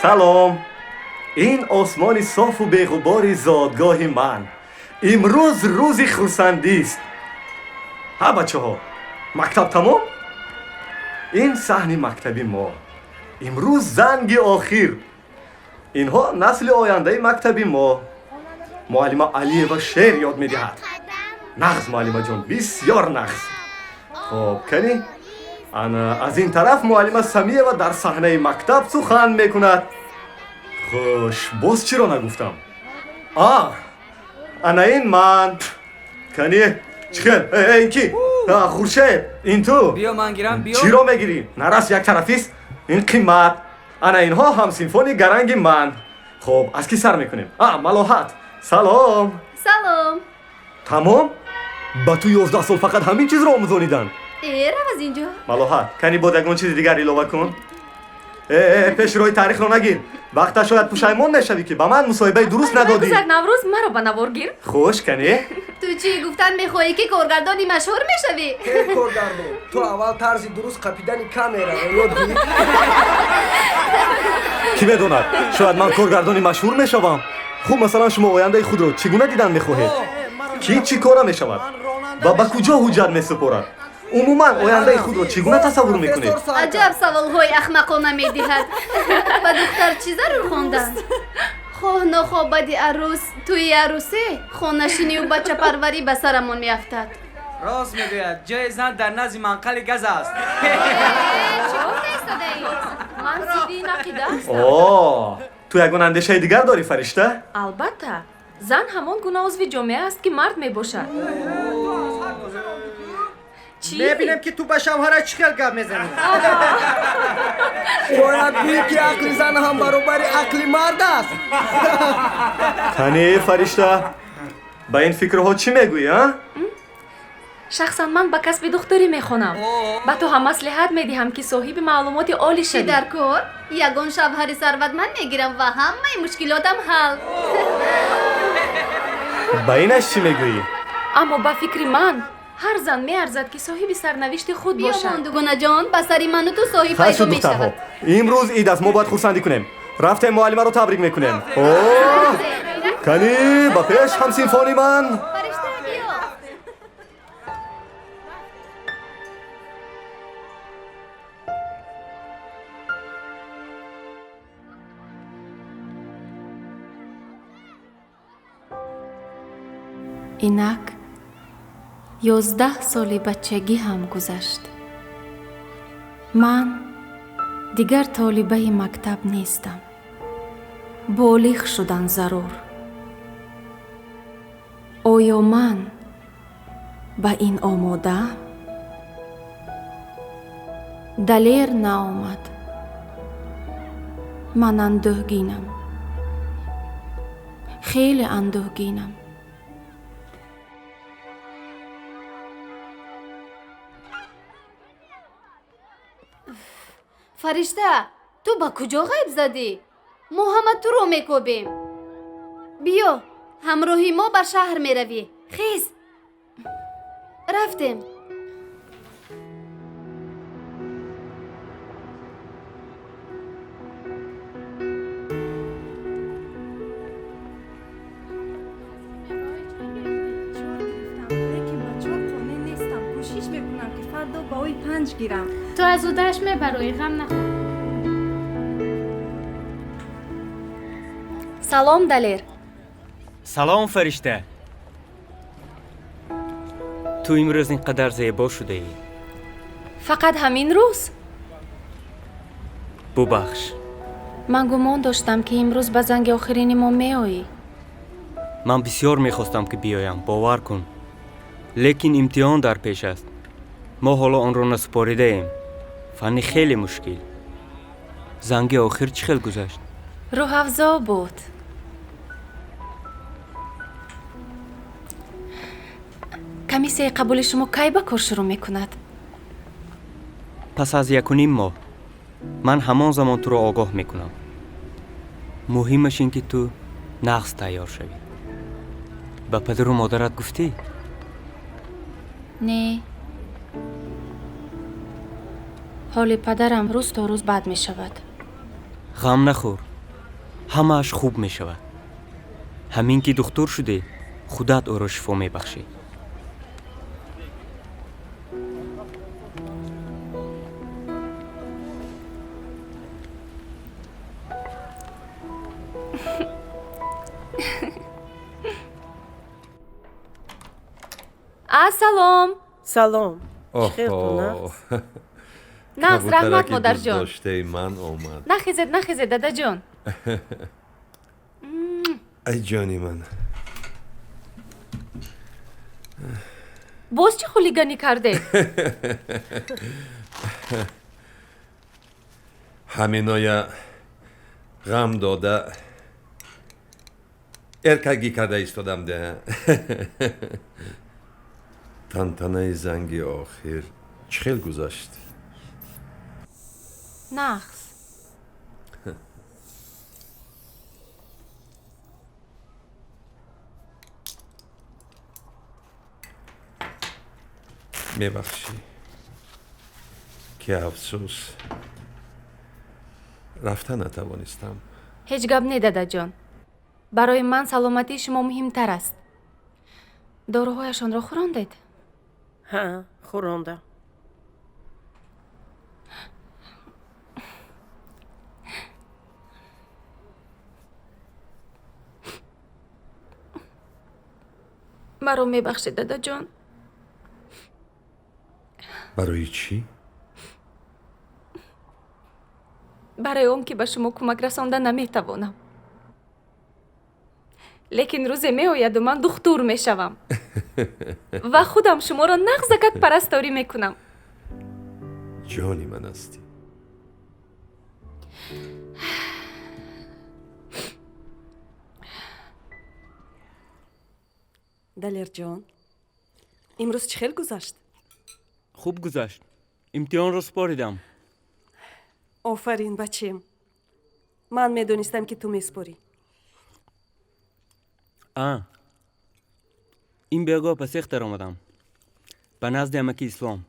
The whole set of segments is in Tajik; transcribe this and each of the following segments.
سلام. این آسمان صاف و بی‌غبار زادگاه من. امروز روزی خرسندی است. ها بچه‌ها، مکتب تمام؟ این صحن مکتب ما. امروز زنگ آخر. اینها نسل آینده مکتب ما. معلم علی و شعر یاد می‌دهد. نغز معلم جان، بسیار نغز. خب کنی؟ انا از این طرف معلم سمیه و در صحنه مکتب سخن میکند. خوش، باز چی را نگفتم؟ انا این من. کنی؟ چخیل؟ این کی؟ خورشید، این تو؟ بیا من گیرم، بیا. چی را میگیری؟ نرس یک طرفیست؟ این قیمت. انا اینها هم سیمفونی گرنگ من. خب از کی سر میکنیم؟ ملاحت. سلام. سلام. تمام؟ با تو 11 سال فقط همین چیز را آموزانیدن. رو از اینجا. ملاحت، کنی بودگون چیز دیگر ایلوه کن؟ پیش روی تاریخ رو نگیر. وقتا شاید پشیمان نشوی که با من مصاحبه درست ندادی. گذر نوروز مرا به نوار گیر. خوش کنی؟ تو چی گفتن میخوایی که کارگردانی مشهور میشوی؟ کارگردان تو اول طرز درست قپیدن کامera رو یاد بگیر. کی بداند شاید من کارگردانی مشهور میشوم. خوب مثلا شما آینده خود رو چگونه دیدن میخواهید؟ کی چی کارا میشود و به کجا حجت میسپارد؟ عموما آینده خود رو چگونه تصور میکنید؟ عجب سوالهای احمقانه میدهد. و دختر چیزا رو خوندن؟ خواه نخواه بدی عروس توی عروسی خونشینی و بچه پروری به سرمون میافتد. راست میگوید، جای زن در نزد منقل گز است. من سیدی نقیده هستم. تو یگون اندیشه دیگر داری فرشته؟ البته زن همان گونه عضو جامعه است که مرد میباشد. ببینم که تو به شوهر چیکار گپ میزنی. باید بگی که عقل زن هم برابر عقل مرد است. کنی فرشته با این فکرها چی میگویی ها؟ شخصا من به کسب دکتری میخونم. به تو هم مصلحت میدهم که صاحب معلومات عالی شدی. در کار یگان شوهر ثروتمند میگیرم و همه مشکلاتم حل. با اینش چی میگویی؟ اما به فکر من هر زن میارزد که صاحب سرنوشت خود باشد. بیا ماندگونه جان، به سری من و تو صاحب پیدا میشود. امروز عید است، ما باید خرسندی کنیم. رفتیم معلمه رو تبریک میکنیم. کنی با پیش هم سیمفونی من. اینک 11 سال بچگی هم گذشت. من دیگر طالبه مکتب نیستم. بالغ شدن ضرور. آیا من به این آماده؟ دلیر نآمد. من اندوهگینم. خیلی اندوهگینم. فرشته، تو با کجا غیب زدی؟ ما همه تو رو میکوبیم. بیا، همراهی ما به شهر میروی. خیز. رفتیم. باوی 5 گیرم. تو از او دشت میبروی، غم نخور. سلام دلیر. سلام فرشته. تو امروز اینقدر زیبا شده ای. فقط همین روز؟ ببخش. من گمان داشتم که امروز به زنگ آخرین ما میایی. من بسیار میخواستم که بیایم، باور کن. لیکن امتحان در پیش است. ما حالا آن را نسپاریده ایم. فنی خیلی مشکل. زنگ آخر چه خیلی گذشت؟ روح افزا بود. کمیسیه قبول شما کی به کار شروع میکند؟ پس از 1.5 ماه. من همان زمان تو را آگاه میکنم. مهمش این که تو نغز تیار شوی. به پدر و مادرت گفتی؟ نه. حال پدرم روز تا روز بد می شود. غم نخور. ҳамааш хуб мешавад. ҳамин ки духтур шудӣ, худат ӯро шифо мебахшӣ. ассалом. салом. اوه нағз раҳмат модарҷон. داشته من اومد нахезед дадаҷон. ای جانی من боз чӣ хулиганӣ карде? همینویا غم داده ارکگی کرده ایستادم ده تنتنه زنگی آخر چخیل گذاشت нағз میبخشی که افسوس رفتن نتوانستم ҳеҷ гап не дадаҷон. барои ман саломатии шумо муҳимтар аст. доруҳояшонро хӯрондед? ҳа, хӯронда. маро мебахшед дадаҷон. برای چی؟ барои он ки ба шумо кӯмак расонда наметавонам. лекин рӯзе меояду ман духтур мешавам ва худам шуморо нағзакак парасторӣ мекунам. جانی من هستی далерҷон, имрӯз чӣ хел гузашт? хуб гузашт. имтиҳонро споридам. офарин бачем. ман медонистам ки ту меспорӣ. ин бегоҳ ба сехтар омадам. ба назди амаки ислом.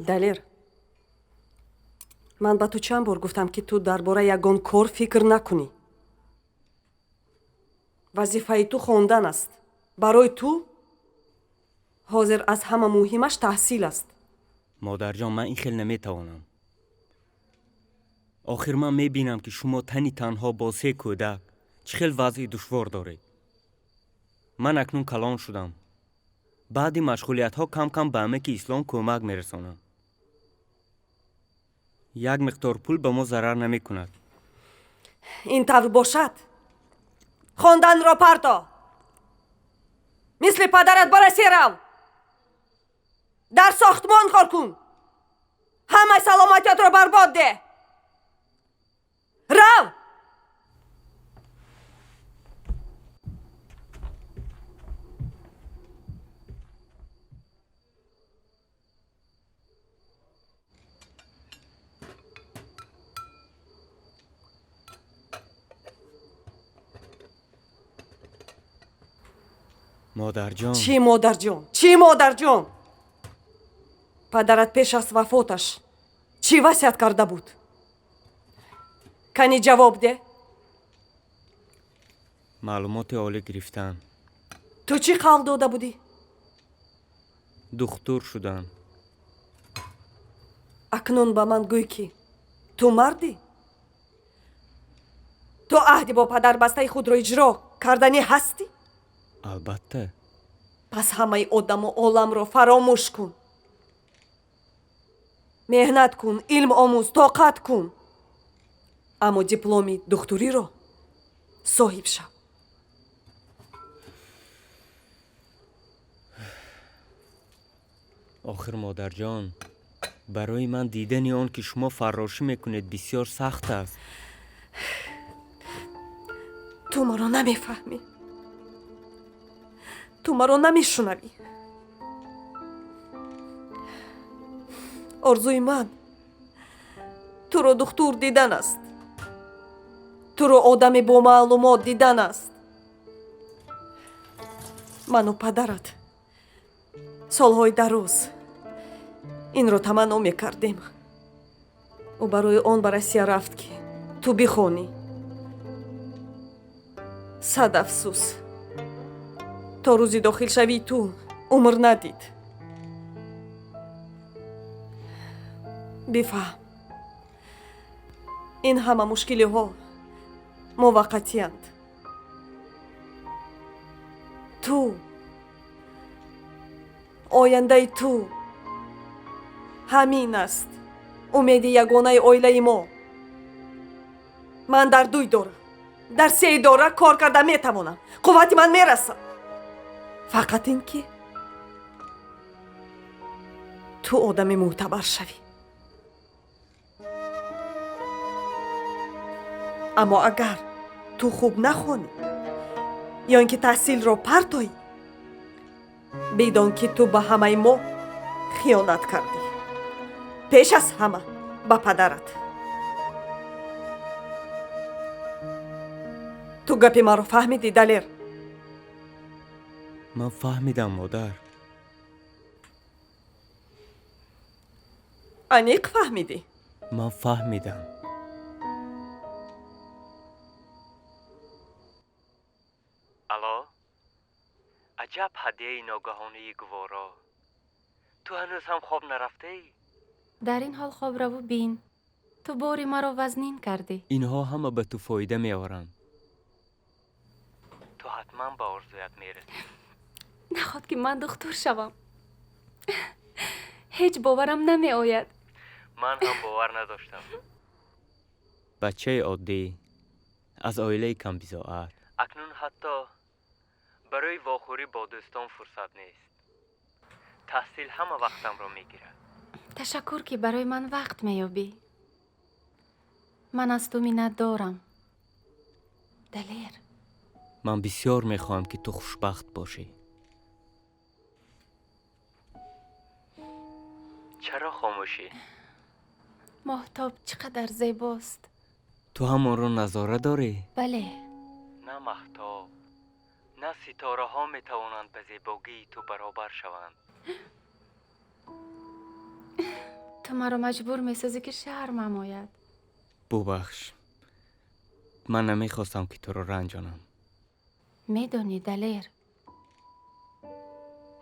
далер, ман ба ту чанд бор гуфтам ки ту дар бораи ягон кор фикр накунӣ. вазифаи ту хондан аст. барои ту ҳозир аз ҳама муҳимаш таҳсил аст. модарҷон, ман ин хел наметавонам. охир ман мебинам ки шумо тани танҳо бо 3 кӯдак чӣ хел вазъи душвор доред. ман акнун калон шудам. баъди машғулиятҳо кам кам ба амаки ислом кӯмак мерасонам. як миқдор пул ба мо зарар намекунад. ин тавр бошад, хонданро парто. мисли падарат барасе рав. дар сохтмон кор кун. ҳамаи саломатиятро барбод де. рав. модарҷон, чӣ модарҷон? падарат пеш аз вафоташ чӣ васият карда буд? кани ҷавоб де. маълумоти олӣ гирифтан. ту чӣ қавл дода будӣ? духтур шудан. акнун ба ман гӯй ки ту мардӣ. ту аҳди бо падарбастаи худро иҷро карданӣ ҳастӣ? албатта. пас ҳамаи одаму оламро фаромӯш кун. меҳнат кун, илм омӯз, тоқат кун. аммо дипломи духтуриро соҳиб шав. охир модарҷон, барои ман дидани он ки шумо фаррошӣ мекунед бисёр сахт аст. ту маро намефаҳмӣ. ту маро намешунавӣ. орзуи ман туро духтур дидан аст. туро одаме бо маълумот дидан аст. ману падарат солҳои дароз инро таманно мекардем. ӯ барои он ба Россия рафт ки ту бихонӣ. сад афсӯс, то рӯзи дохилшавии ту умр надид. бифаҳм, ин ҳама мушкилиҳо муваққатиянд. ту ояндаи ту ҳамин аст, умеди ягонаи оилаи мо. ман дар дуй дора, дар се идора кор карда метавонам. қуввати ман мерасад. фақат ин ки ту одами мӯътабар шавӣ. аммо агар ту хуб нахонӣ ё ин ки таҳсилро партоӣ, бидон ки ту ба ҳамаи мо хиёнат кардӣ, пеш аз ҳама ба падарат. ту гапи маро фаҳмидӣ, Далер? ман фаҳмидам, модар. аниқ фаҳмидӣ? ман фаҳмидам. алло, аҷаб ҳадияи ногаҳонии гуворо. ту ҳанӯз ҳам хоб нарафтаӣ? дар ин ҳол хобраву бин, ту бори маро вазнин кардӣ. инҳо ҳама ба ту фоида меоранд. ту ҳатман ба орзуят мерасӣ. наход ки ман духтур шавам. ҳеҷ боварам намеояд. ман ҳам бовар надоштам. бачаи оддӣ аз оилаи камбизоат. акнун ҳатто барои вохӯрӣ бо дӯстон фурсат нест. таҳсил ҳама вақтамро мегирад. ташаккур ки барои ман вақт меёбӣ. ман аз ту миннатдорам, Далер. ман бисёр мехоҳам ки ту хушбахт бошӣ. чаро хомӯшӣ? моҳтоб чӣ қадар зебост. ту ҳамонро назора дорӣ? бале. на маҳтоб, на ситораҳо метавонанд ба зебогии ту баробар шаванд. ту маро маҷбур месозӣ ки шармам ояд. бубахш, ман намехостам ки туро ранҷонам. медонӣ, Далер,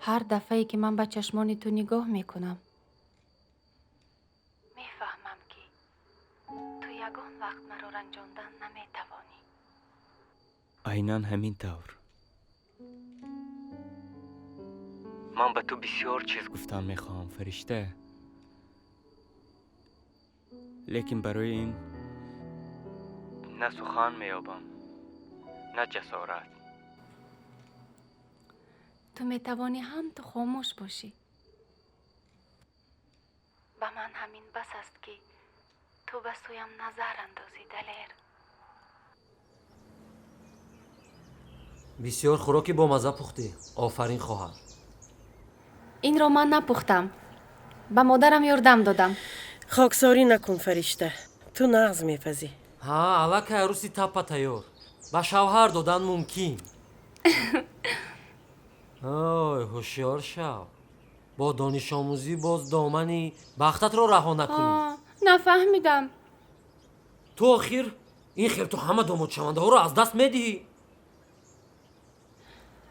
ҳар дафъае ки ман ба чашмони ту нигоҳ мекунам, мефаҳмам ки ту ягон вақт маро ранҷондан наметавонӣ. айнан ҳамин тавр. ман ба ту бисёр чиз гуфтан мехоҳам, фаришта. лекин барои ин на сухан меёбам, на ҷасорат. ту метавонӣ ҳам ту хомӯш бошӣ. ба ман ҳамин бас аст ки ту ба сӯям назар андозӣ, Далер. бисёр хӯроки бомазза пухтӣ. офарин, хоҳар. инро ман напухтам, ба модарам ёрдам додам. خاکساری نکن فرشته، تو نغز میپزی. ها، الک عروسی تپا تیار. با شوهر دادن ممکن. آی هوشیار شو. با دانش آموزی باز دامنی بختت رو رها نکنی. نفهمیدم. تو آخر این خیر تو همه داماد شونده ها رو از دست میدی.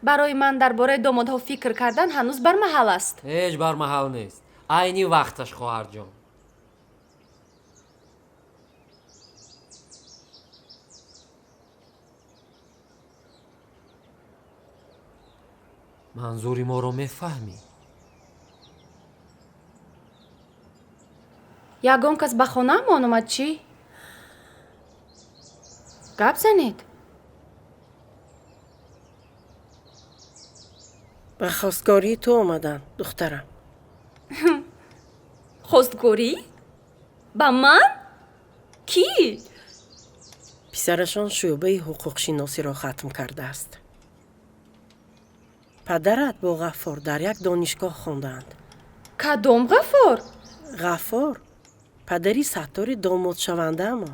برای من درباره دامادها فکر کردن هنوز برمحل است. هیچ برمحل نیست. عینی وقتش خواهر جان. منظوری ما رو میفهمی؟ ягон кас ба хонаамон омад чӣ? гап занед? به خواستگاری تو آمدن دخترم. خواستگاری؟ با من؟ کی؟ پسرشان شعبه حقوق شناسی را ختم کرده است. پدرت با غفار در یک دانشگاه خواندند. کدام غفار؟ غفار پدری ستار داماد شونده ما.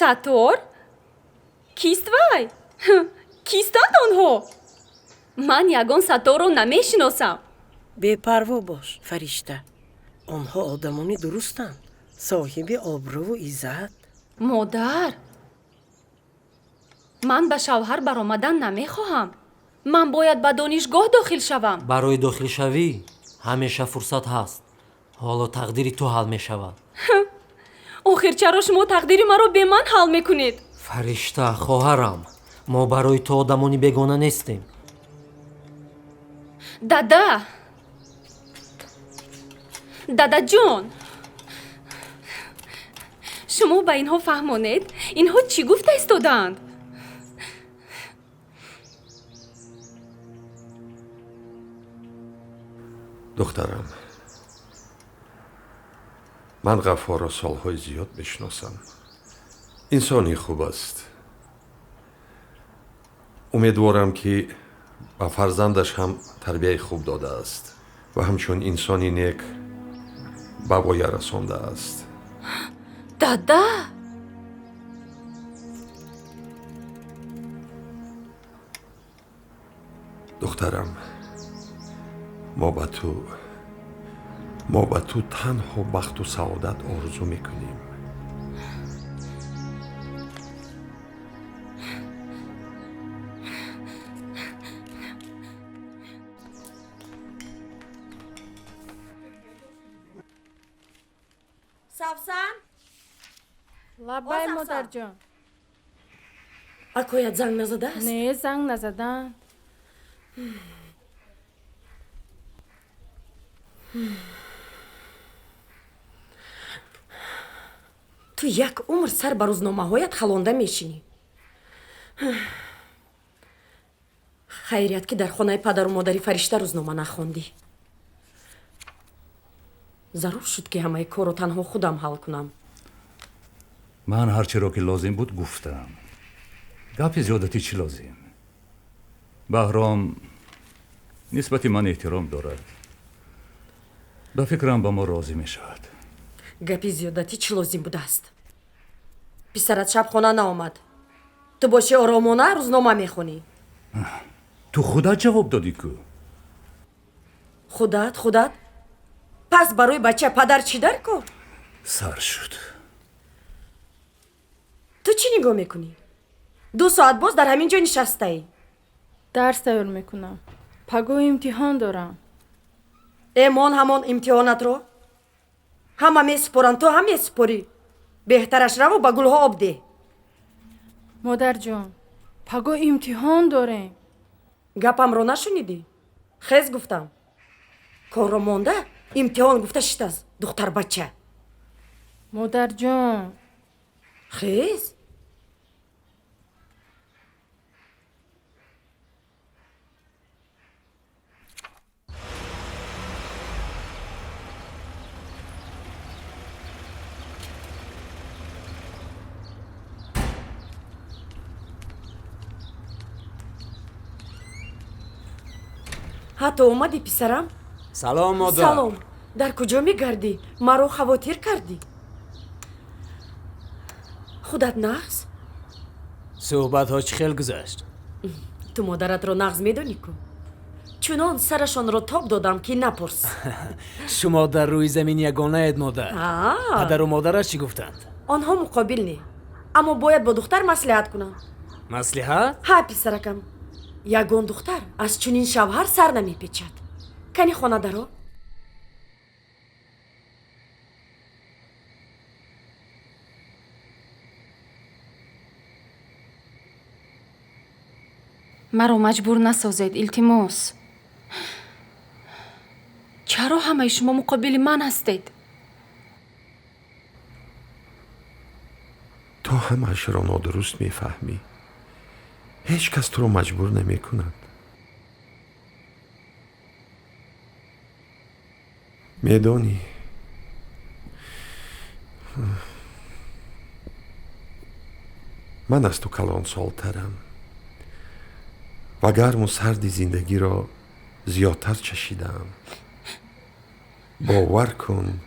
сатор? Кист вай? Кистанд онҳо? ман ягон саторро намешиносам. бепарво бош, фаришта. онҳо одамони дурустанд, соҳиби обрӯву иззат. модар, ман ба шавҳар баромадан намехоҳам. ман бояд ба донишгоҳ дохил шавам. барои дохилшавӣ ҳамеша фурсат ҳаст. ҳоло тақдири ту ҳал мешавад. охир чаро шумо тақдири маро бе ман ҳал мекунед? фаришта, хоҳарам, мо барои ту одамони бегона нестем. дада, дадаҷон, шумо ба инҳо фаҳмонед инҳо чӣ гуфта истодаанд? دخترم من غفار را سالهای زیاد میشناسم. انسانی خوب است. امیدوارم که با فرزندش هم تربیت خوب داده است و همچون انسانی نیک به وای رسانده است. دادا، دخترم ما به تو تنها بخت و سعادت آرزو میکنیم. савсан лаббай модарҷон. акоят занг назадааст? не, занг назаданд. ту як умр сар ба рӯзномаҳоят халонда мешинӣ. хайрият ки дар хонаи падару модари фаришта рӯзнома нахондӣ. зарур шуд ки ҳамаи корро танҳо худам ҳал кунам. ман ҳарчеро ки лозим буд гуфтам. гапи зиёдатӣ чӣ лозим? баҳром нисбати ман эҳтиром дорад. ба фикрам ба мо розӣ мешавад. гапи зиёдатӣ чӣ лозим будааст? писарат шаб хона наомад. ту боши оромона рӯзнома мехонӣ. ту худат ҷавоб додӣ кӯ. худат? пас барои бача падар чӣ дар кор? сар шуд. ту чӣ нигоҳ мекунӣ? 2 соат боз дар ҳамин ҷо нишастаӣ. дарс тайёр мекунам. пагоҳ имтиҳон дорам. эмон ҳамон имтиҳонатро ҳама месупоранд, то ҳам месупорӣ. беҳтараш раву ба гулҳо об деҳ. модарҷон, пагоҳ имтиҳон дорем. гапамро нашунидӣ? хез гуфтам. корро монда имтиҳон гуфта шитаст, духтарбача. модарҷон, хез. ҳатто омадӣ, писарам? салом модар. салом. дар куҷо мегардӣ? маро хавотир кардӣ. худат нағз? суҳбатҳо чӣ хел гузашт? ту модаратро нағз медонӣ ку? чунон сарашонро тоб додам ки напурс. шумо дар рӯи замин ягонаед модар. падару модараш чӣ гуфтанд? онҳо муқобил не, аммо бояд бо духтар маслиҳат кунам. маслиҳат? ҳа писаракам, ягон духтар аз чунин шавҳар сар намепечад. кани хона даро. маро маҷбур насозед, илтимос. чаро ҳамаи шумо муқобили ман ҳастед? تو همه‌اش را نادرست میفهمی. هیچ کس تو رو مجبور نمی‌کند. میدانی من از تو کلان سالترم و گرم و سرد زندگی را زیادتر چشیدم. باور کن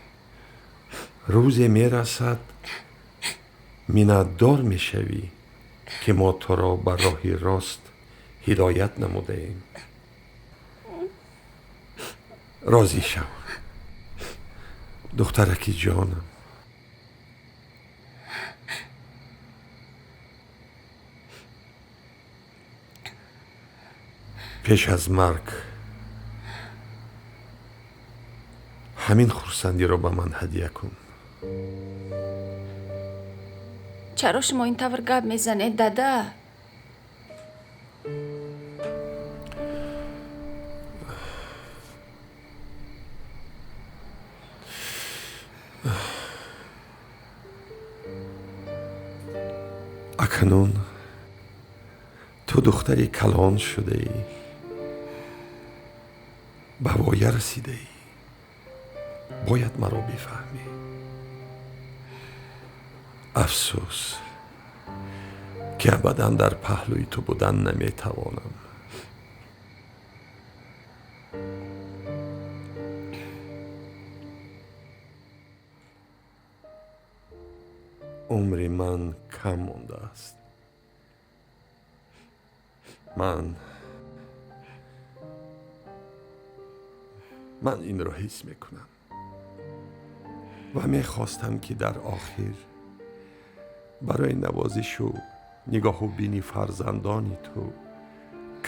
روزی میرسد миннатдор мешавӣ ки мо туро ба роҳи рост ҳидоят намудаем. розӣ шав, духтараки ҷонам. пеш аз марг ҳамин хурсандиро ба ман ҳадия кун. чаро шумо ин тавр гап мезанед дада? акнун ту духтари калон шудаӣ, ба воя расидаӣ. бояд маро бифаҳмӣ. афсӯс ки абадан дар паҳлӯи ту будан наметавонам. умри ман кам мондааст. ман инро ҳис мекунам ва мехостам ки дар охир барои навозишу нигоҳубини фарзандони ту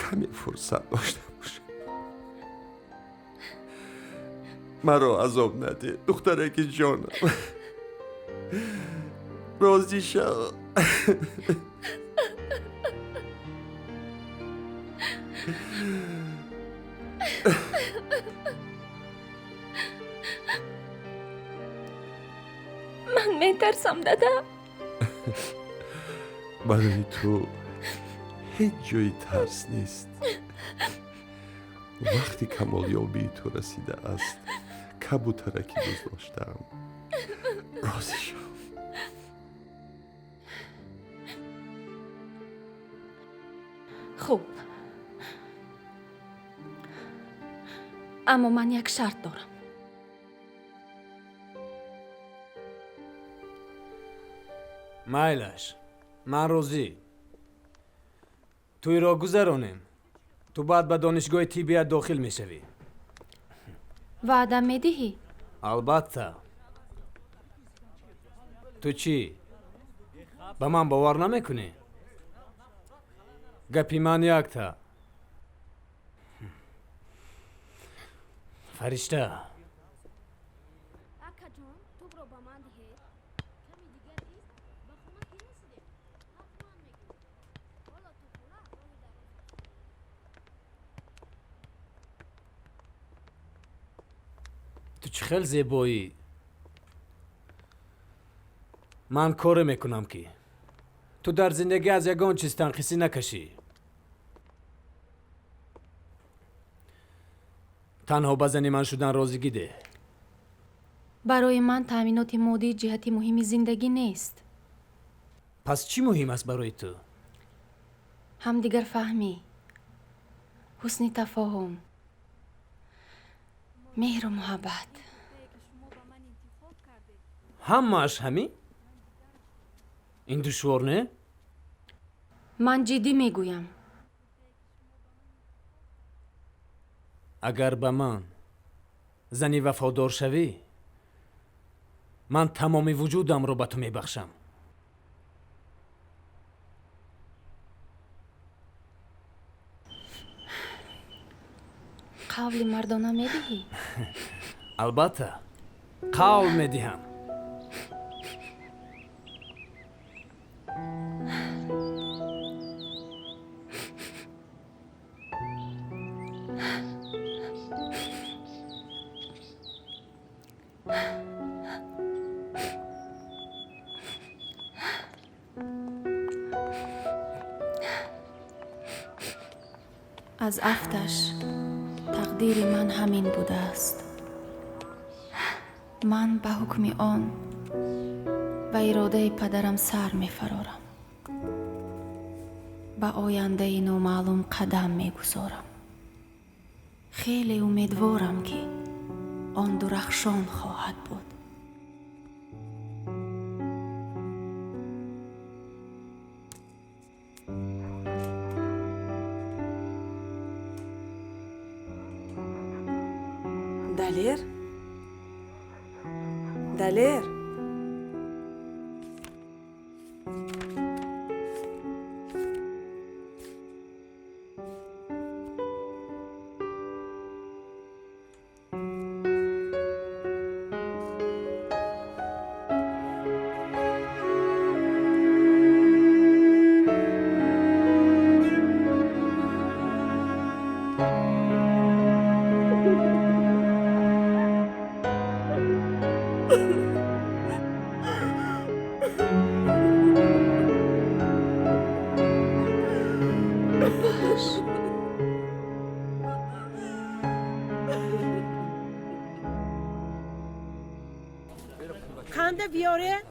каме фурсат дошта бошам. маро азоб наде, духтараки ҷонам. розӣ шав. من میترسم دادا. برای تو هیچ جای ترس نیست. وقتی کمالیابی تو رسیده است کبوترکی دوست داشتم. راضی شو. خوب، اما من یک شرط دارم. майлаш, ман розӣ. тӯйро гузаронем. ту баъд ба донишгоҳи тиббият дохил мешавӣ. ваъда медиҳӣ? албатта. ту чӣ? ба ман бовар намекунӣ? гапи ман якта. фаришта. ту чӣ хел зебоӣ. ман коре мекунам ки ту дар зиндагӣ аз ягон чиз танқисӣ накашӣ. танҳо ба зани ман шудан розигӣ деҳ. барои ман таъминоти моддӣ ҷиҳати муҳими зиндагӣ нест. пас чӣ муҳим аст барои ту? ҳамдигарфаҳмӣ, ҳусни тафоҳум, меҳру муҳаббат. ҳамааш ҳамин? ин душвор не? ман ҷиддӣ мегӯям. агар ба ман зани вафодор шавӣ, ман тамоми вуҷудамро ба ту мебахшам. қавли мардона медиҳӣ? албатта, қавл медиҳам. аз афташ тақдири ман ҳамин будааст. ман ба ҳукми он ба иродаи падарам сар мефарорам. ба ояндаи номаълум қадам мегузорам. хеле умедворам ки он дурахшон хоҳад буд. دلیر دلیر خنده بیاره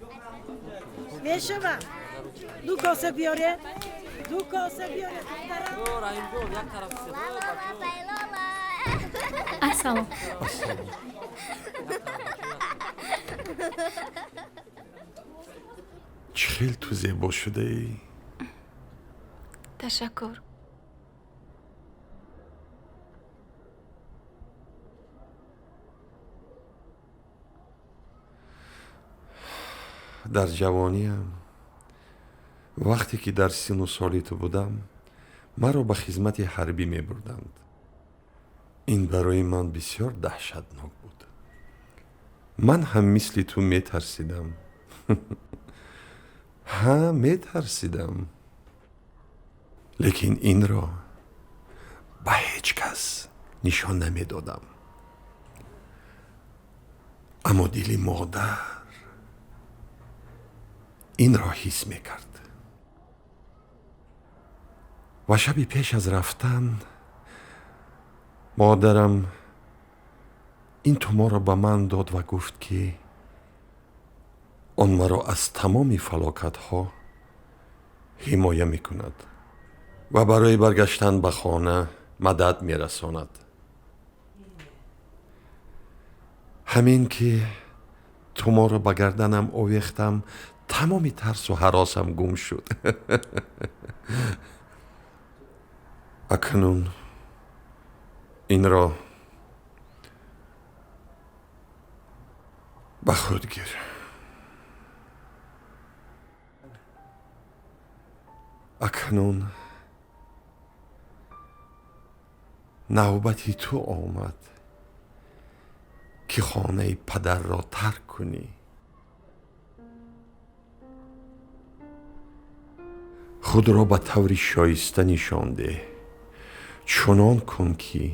بشوه دو کاسه بیاره دو کاسه بیاره السلام چه خیلی تو زیبا شده ای. تشکر در جوانیم وقتی که در سن و سالی تو بودم مرا به خدمت حربی می بردند. این برای من بسیار دهشتناک بود. من هم مثل تو می ترسیدم. ها می ترسیدم. لیکن این را به هیچ کس نشان نمی دادم. اما دل مادر این را حس می کرد. و شبی پیش از رفتن مادرم این تومار را به من داد و گفت که آن مرا از تمام فلاکت ها حمایه می کند و برای برگشتن به خانه مدد می رساند. همین که تومار را به گردنم آویختم تمامی ترس و هراسم گم شد. اکنون این را به خود گیر. اکنون نوبتی تو آمد که خانه پدر را ترک کنی. خود را به طور شایسته نشان ده. چنان کن که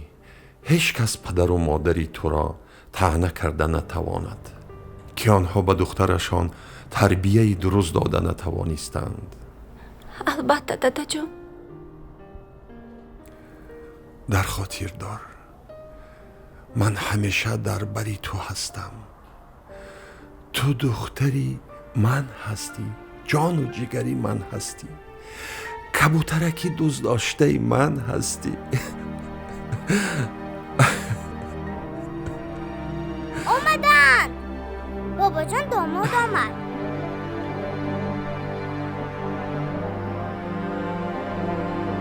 هیچ کس پدر و مادری تو را طعنه کرده نتواند، که آنها به دخترشان تربیه درست داده نتوانستند. البته دادا جون. در خاطر دار من همیشه در بری تو هستم. تو دختری من هستی، جان و جگری من هستی، کبوترکی دوست داشته من هستی. اومدن بابا جان، داماد آمد.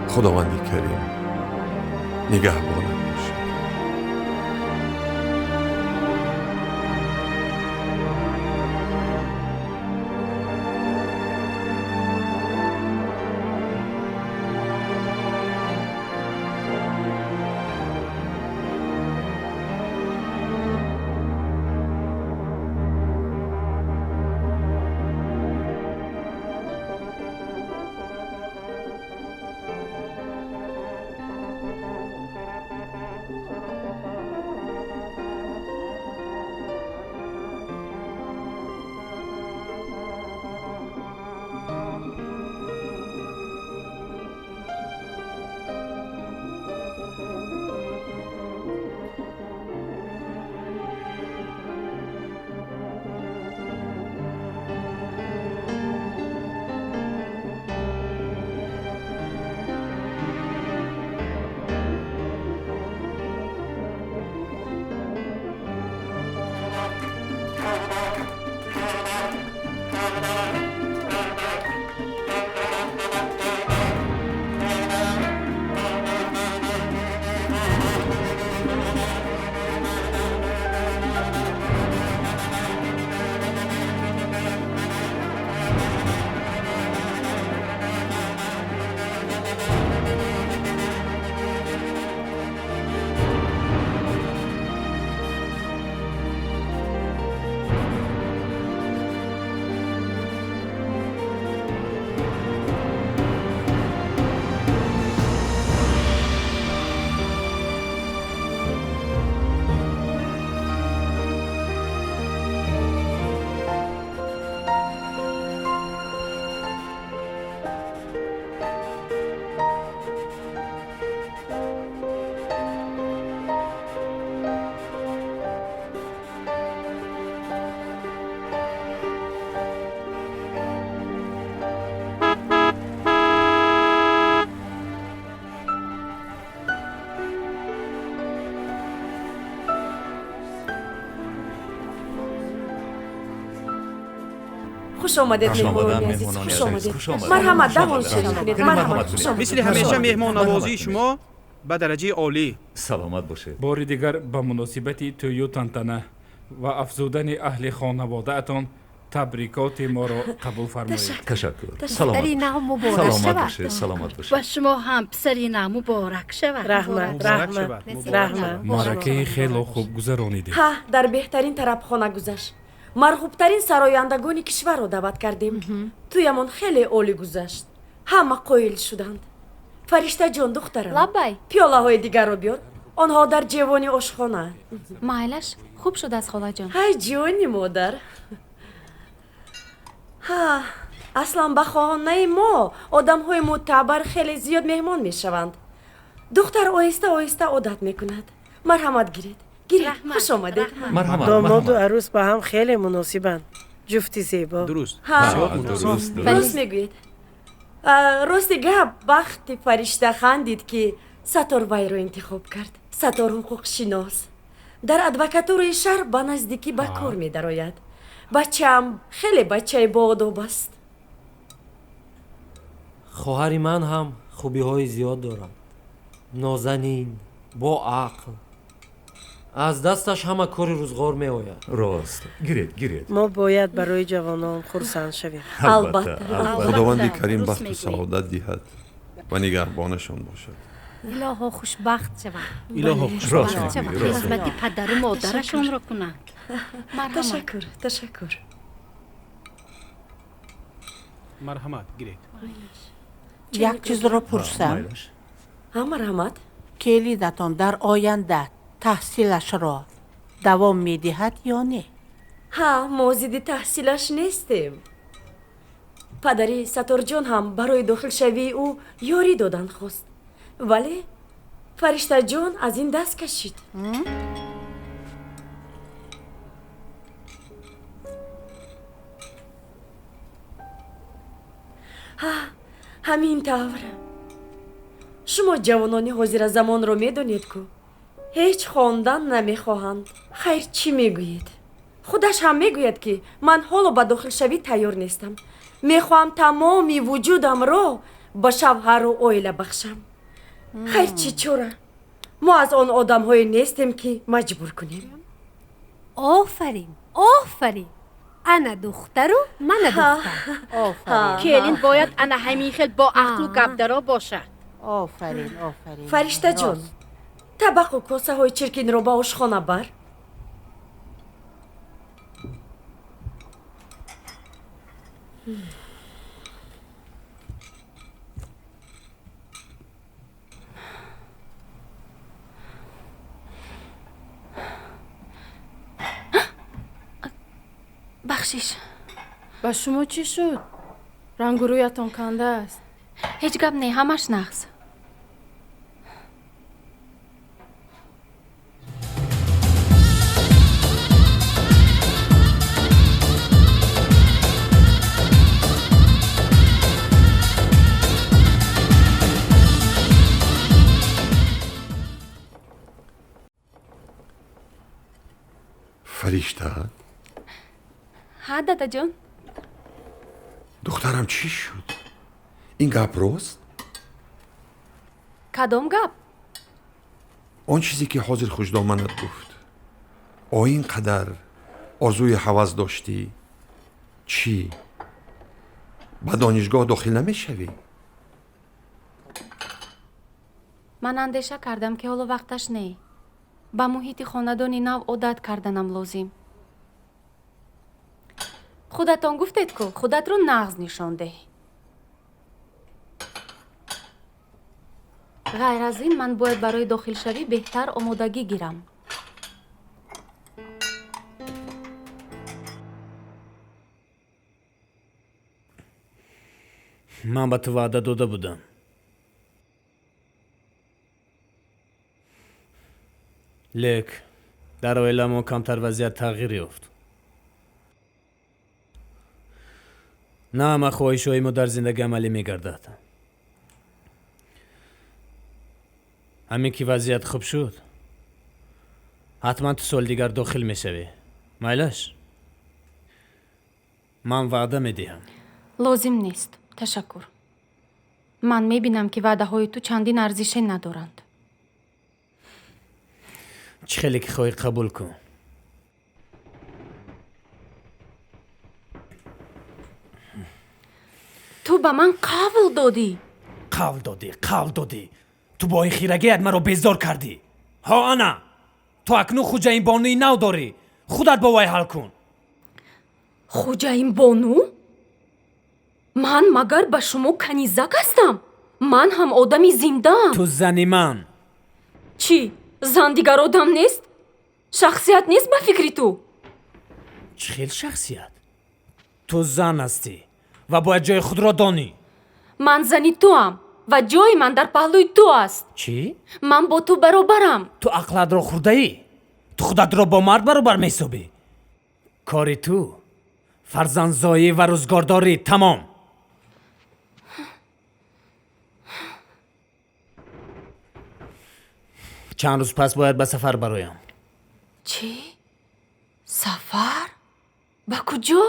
خداوندی کریم نگهبانم باشه. خوش آمدید خوش آمدن مهمانان عزیز. مهمانان خوش عزیز. آمدید. خوش آمدن. مرحمت خوش دوام آمدن. شد کنید. مرحمت مرحمت. باشید. خوش آمدید. مثل همیشه مهمان نوازی شما به درجه عالی. سلامت باشید. باری دیگر به مناسبت توی و تنتنه و افزودن اهل خانواده اتان تبریکات ما را قبول فرمایید. تشکر. سرینه مبارک سلامت شود باشید. سلامت باشید. و شما هم سرینه مبارک شود. رحمت. مرکه خیلی خوب گذرانیدید. ها در بهترین طربخانه گذشت. مرغوبترین سرایندگان کشور را دعوت کردیم. تویمان خیلی عالی گذشت. همه قایل شدند. فرشته جان دخترم. لبای. پیاله های دیگر رو بیار. آنها در جوانی آشخانه. مایلش خوب شد از خاله جان. های جوانی مادر. ها اصلا به خانه ما آدم های معتبر خیلی زیاد مهمان می شوند. دختر آهسته آهسته عادت می کند. مرحمت گیرید. خوش آمدید. داماد و عروس با هم خیلی مناسبند. جفتی زیبا. درست. درست میگویید. راستی گپ وقتی فرشته خندید که ستار وی رو انتخاب کرد. ستار حقوق شناس. در ادوکاتورای شهر به نزدیکی به کار می درآید. بچه‌ام خیلی بچه با آداب است. خواهر من هم خوبی های زیاد دارد. نازنین، با عقل. از دستش همه کار روزگار می آید. راست. گیرید. ما باید برای جوانان خرسند شویم. البته. خداوند کریم بخت و سعادت دهد و نگهبانشان باشد. الها خوشبخت شوند. الها خوشبخت شوند. خدمت پدر و مادرشان را کنند. تشکر. مرحمت گیرید. یک چیز را پرسم. مرحمت. کلیدتان در آینده تحصیلش را دوام میدهد یا نه؟ ها ما ضد تحصیلش نیستیم. پدری ستار جان هم برای داخل شوی او یاری دادن خواست. ولی فرشته جان از این دست کشید. همین طور. شما جوانانی حاضر زمان رو میدونید که هیچ خواندن نمیخواهند. خیر چی میگویید؟ خودش هم میگوید که من حالا به داخل شوی تیار نیستم. میخواهم تمامی وجودم رو به شوهر و عائله بخشم. خیر چی چوره؟ ما از آن آدم های نیستیم که مجبور کنیم. آفرین. انا دختر و من دختر. کلین باید انا همین خیل با عقل و گبدرا باشد. آفرین. فرشته جان طبق و کاسه های چرکین رو به آشخانه بر. بخشش. با شما چی شد؟ رنگ و رویتان کنده است. هیچ گپ نه، همش نقص. فرشته ها دادا جان. دخترم چی شد؟ این گپ راست؟ کدام گپ؟ آن چیزی که حاضر خوشدامنت گفت. آیا اینقدر آرزوی هوس داشتی؟ چی؟ به دانشگاه داخل نمیشوی؟ من اندیشه کردم که حالا وقتش نه. با محیط خاندانی نو عادت کردنم لازم. خودتان گفتید که خودت رو نغز نشان دهی. غیر از این من باید برای داخل شوی بهتر آمادگی گیرم. من به تو وعده داده بودم. لیک در عائله ما کمتر وضعیت تغییر یافت. نه همه خواهش‌های ما در زندگی عملی می‌گردد. همین که وضعیت خوب شد حتما تو سال دیگر داخل می‌شوی. مایلش؟ ман ваъда медиҳам. лозим нест. ташаккур. ман мебинам ки ваъдаҳои ту чандин арзише надоранд. чӣ хеле ки хоҳӣ қабул кун. ту ба ман қавл додӣ. қавл додӣ. ту бо ин хирагият маро безор кардӣ. ҳо ана, ту акнун хуҷаин бонуи нав дорӣ. худат бо вай ҳал кун. хуҷаин бону? ман магар ба шумо канизак ҳастам? ман ҳам одами зиндаам. ту зани ман. чӣ? зан дигар одам нест? шахсият нест ба фикри ту? чӣ хел шахсият? ту зан ҳастӣ ва бояд ҷои худро донӣ. ман зани туам ва ҷои ман дар паҳлӯи ту аст. чӣ? ман бо ту баробарам. ту ақладро хурдаӣ? ту худатро бо мард баробар месобӣ? кори ту фарзандзоӣ ва рӯзгордорӣ тамом. чанд рӯз пас бояд ба сафар бароям. чӣ? сафар? ба куҷо?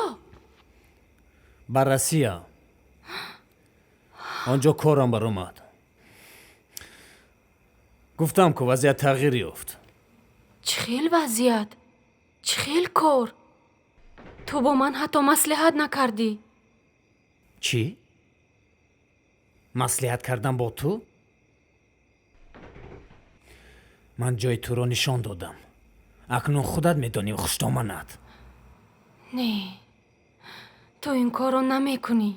ба Россия. онҷо корам баромад. гуфтам ку вазъият тағйир ёфт. чӣ хел вазъият? чӣ хел кор? ту бо ман ҳатто маслиҳат накардӣ. чӣ? маслиҳат кардан бо ту? ман ҷои туро нишон додам. акнун худат медонӣ хуштоманат. не, ту ин корро намекунӣ.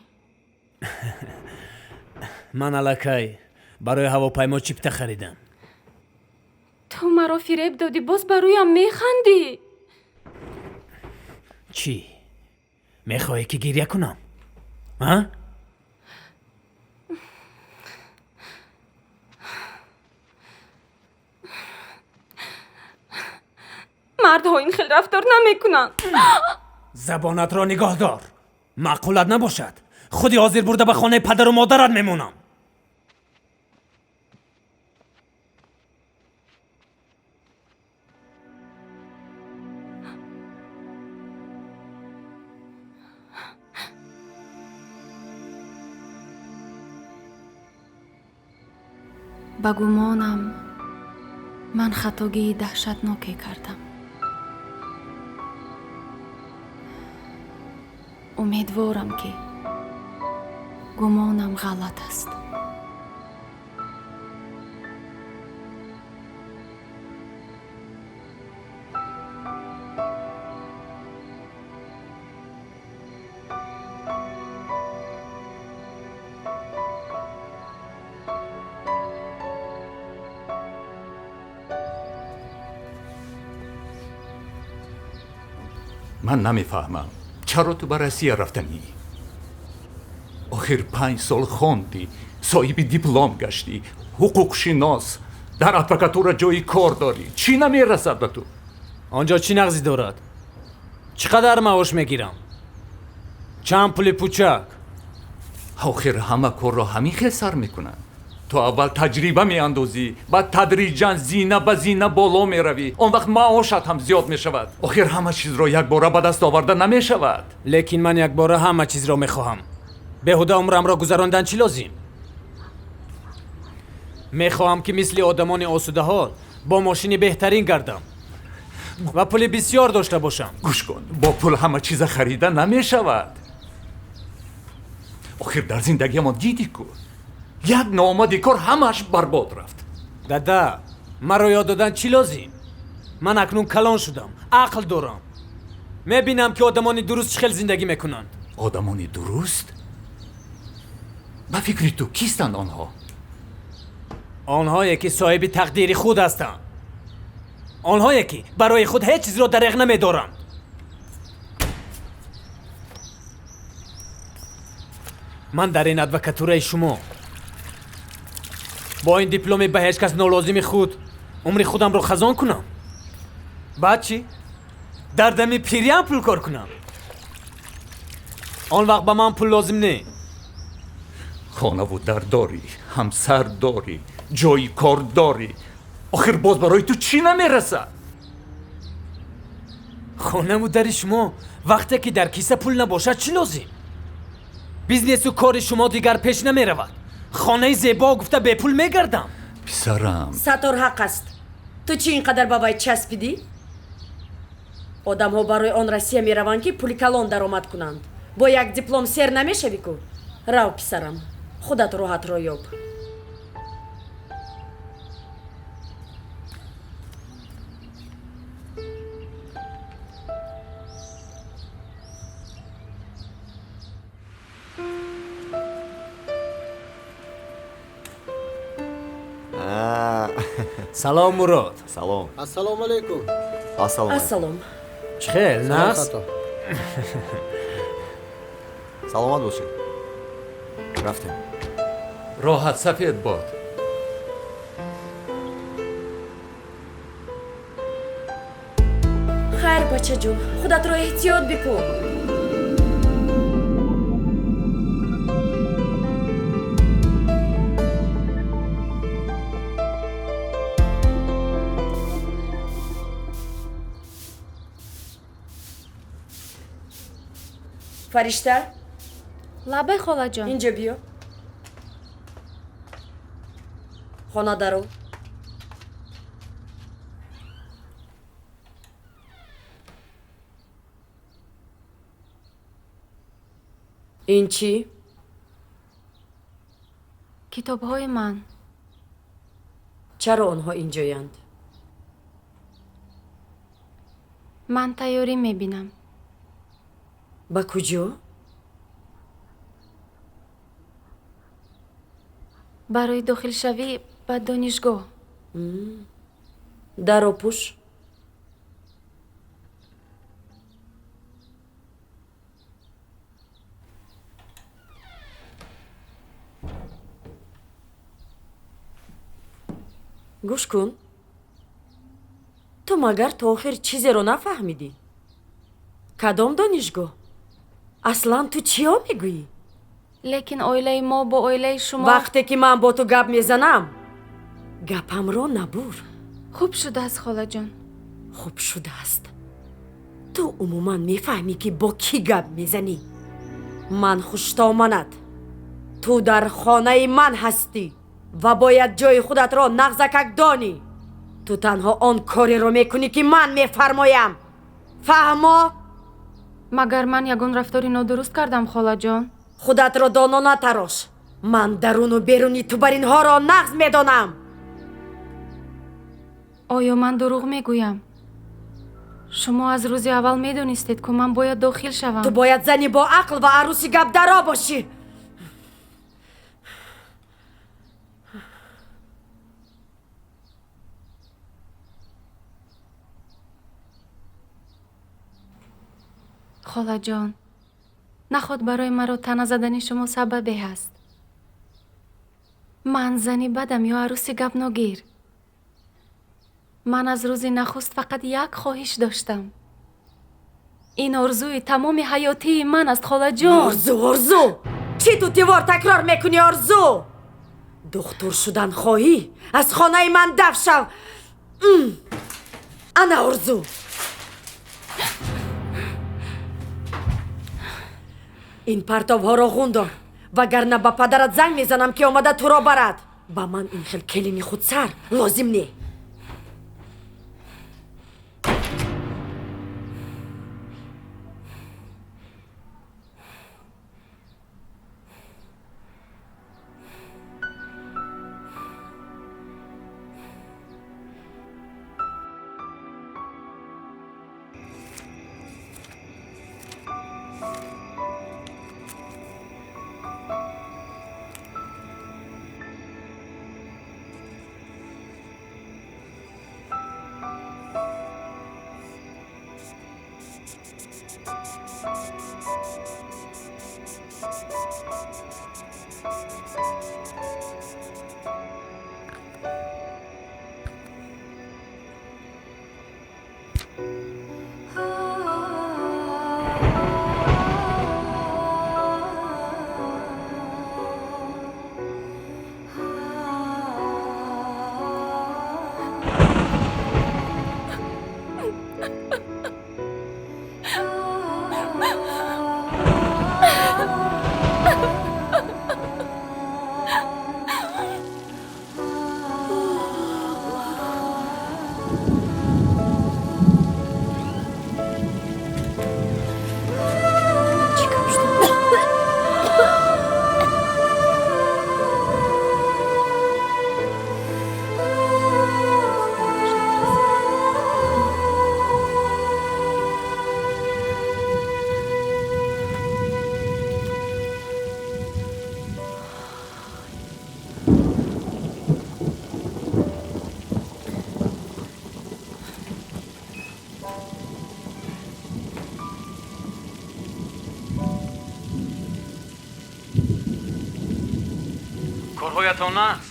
ман аллакай барои ҳавопаймо чипта харидам. ту маро фиреб додӣ, боз ба рӯям механдӣ. чӣ? мехоҳӣ ки гирья кунам? мардҳо ин хел рафтор намекунанд. забонатро нигоҳ дор. маъқулат набошад худи ҳозир бурда ба хонаи падару модарат мемонам. ба гумонам ман хатогии даҳшатноке кардам. умедворам ки гумонам ғалат аст. من نمیفهمم چرا تو به روسیه رفتنی؟ آخر 5 سال خوندی، صاحب دیپلم گشتی، حقوق شناس، در ادوکاتورا جای کار داری. چی نمیرسد به تو؟ آنجا چی نقضی دارد؟ چقدر معاش میگیرم؟ چند پول پوچک؟ آخر همه کار را همین خیلی سر میکنن. تو اول تجربه میاندازی، بعد تدریجاً زینه به زینه بالا میروی، اون وقت معاشت هم زیاد میشود. آخر همه چیز را یک باره به دست آورده نمیشود. لیکن من یک باره همه چیز را میخواهم. بهوده عمرم را گذراندن چی لازم؟ میخواهم که مثل آدمان آسوده ها با ماشین بهترین گردم و پول بسیار داشته باشم. گوش کن، با پول همه چیز خریده نمیشود. آخر در زندگی ما دیدی که یک ناآمدی کار همش برباد رفت. دادا، مرا یاد دادن چی لازم؟ من اکنون کلان شدم، عقل دارم. میبینم که آدمانی درست چه خیلی زندگی میکنند. آدمانی درست؟ به فکر تو کیستند آنها؟ آنهایی که صاحب تقدیر خود هستند. آنهایی که برای خود هیچ چیز را دریغ نمیدارند. من در این ادوکاتورای شما با این دیپلم به هیچ کس نالازم خود عمر خودم رو خزان کنم. بعد چی؟ در دم پیری هم پول کار کنم. آن وقت به من پول لازم نه. خانه و در داری، همسر داری، جای کار داری. آخر باز برای تو چی نمیرسد؟ خانه و در شما вақте ки дар киса пул набошад чӣ лозим? бизнесу кори шумо дигар пеш намеравад. хонаи зебо гуфта бепул мегардам. писарам, сатор ҳақ аст. ту чӣ ин қадар ба вай часпидӣ? одамҳо барои он россия мераванд ки пули калон даромад кунанд. бо як диплом сер намешавӣ ку. рав писарам, худат роҳатро ёб. салом мурод. Салом. Ассалому алайкум. ассалом. чхел нас? Саломат бошед. Рафтем. роҳат сафед бод. хайр бачаҷон, худатро эҳтиёт бикун. фаришта, лабай холаҷон. инҷо биё. хона даро. ин чӣ? китобҳои ман. чаро онҳо инҷоянд? ман тайёрӣ мебинам. ба куҷо? барои дохилшавӣ ба донишгоҳ. даро пӯш. гӯш кун. ту магар то охир чизеро нафаҳмидӣ? кадом донишгоҳ? аслан ту чиё мегӯӣ? лекин оилаи мо бо оилаи шумо... вақте ки ман бо ту гап мезанам, гапамро набур. хуб шудааст холаҷон. хуб шудааст. ту умуман мефаҳмӣ ки бо кӣ гап мезанӣ? ман хуштоманат. ту дар хонаи ман ҳастӣ ва бояд ҷои худатро нағзакак донӣ. ту танҳо он кореро мекунӣ ки ман мефармоям. фаҳмо? магар ман ягон рафтори нодуруст кардам холаҷон? худатро доно натарош. ман даруну беруни тубаринҳоро нағз медонам. оё ман дурӯғ мегӯям? шумо аз рӯзи аввал медонистед ки ман бояд дохил шавам. ту бояд зани бо ақл ва арӯси гапдаро бошӣ. холаҷон, наход барои маро тана задани шумо сабабе ҳаст. ман зани бадам ё арӯси гапногир? ман аз рӯзи нахуст фақат як хоҳиш доштам. ин орзуи тамоми ҳаётии ман аст холаҷон. орзу чӣ ту девор такрор мекунӣ? орзу духтур шудан хоҳӣ? аз хонаи ман дафт шав. ана орзу. ин партовҳоро ғундор, вагарна ба падарат занг мезанам ки омада туро барад. ба ман ин хел келини худсар лозим не. корҳоятон аст?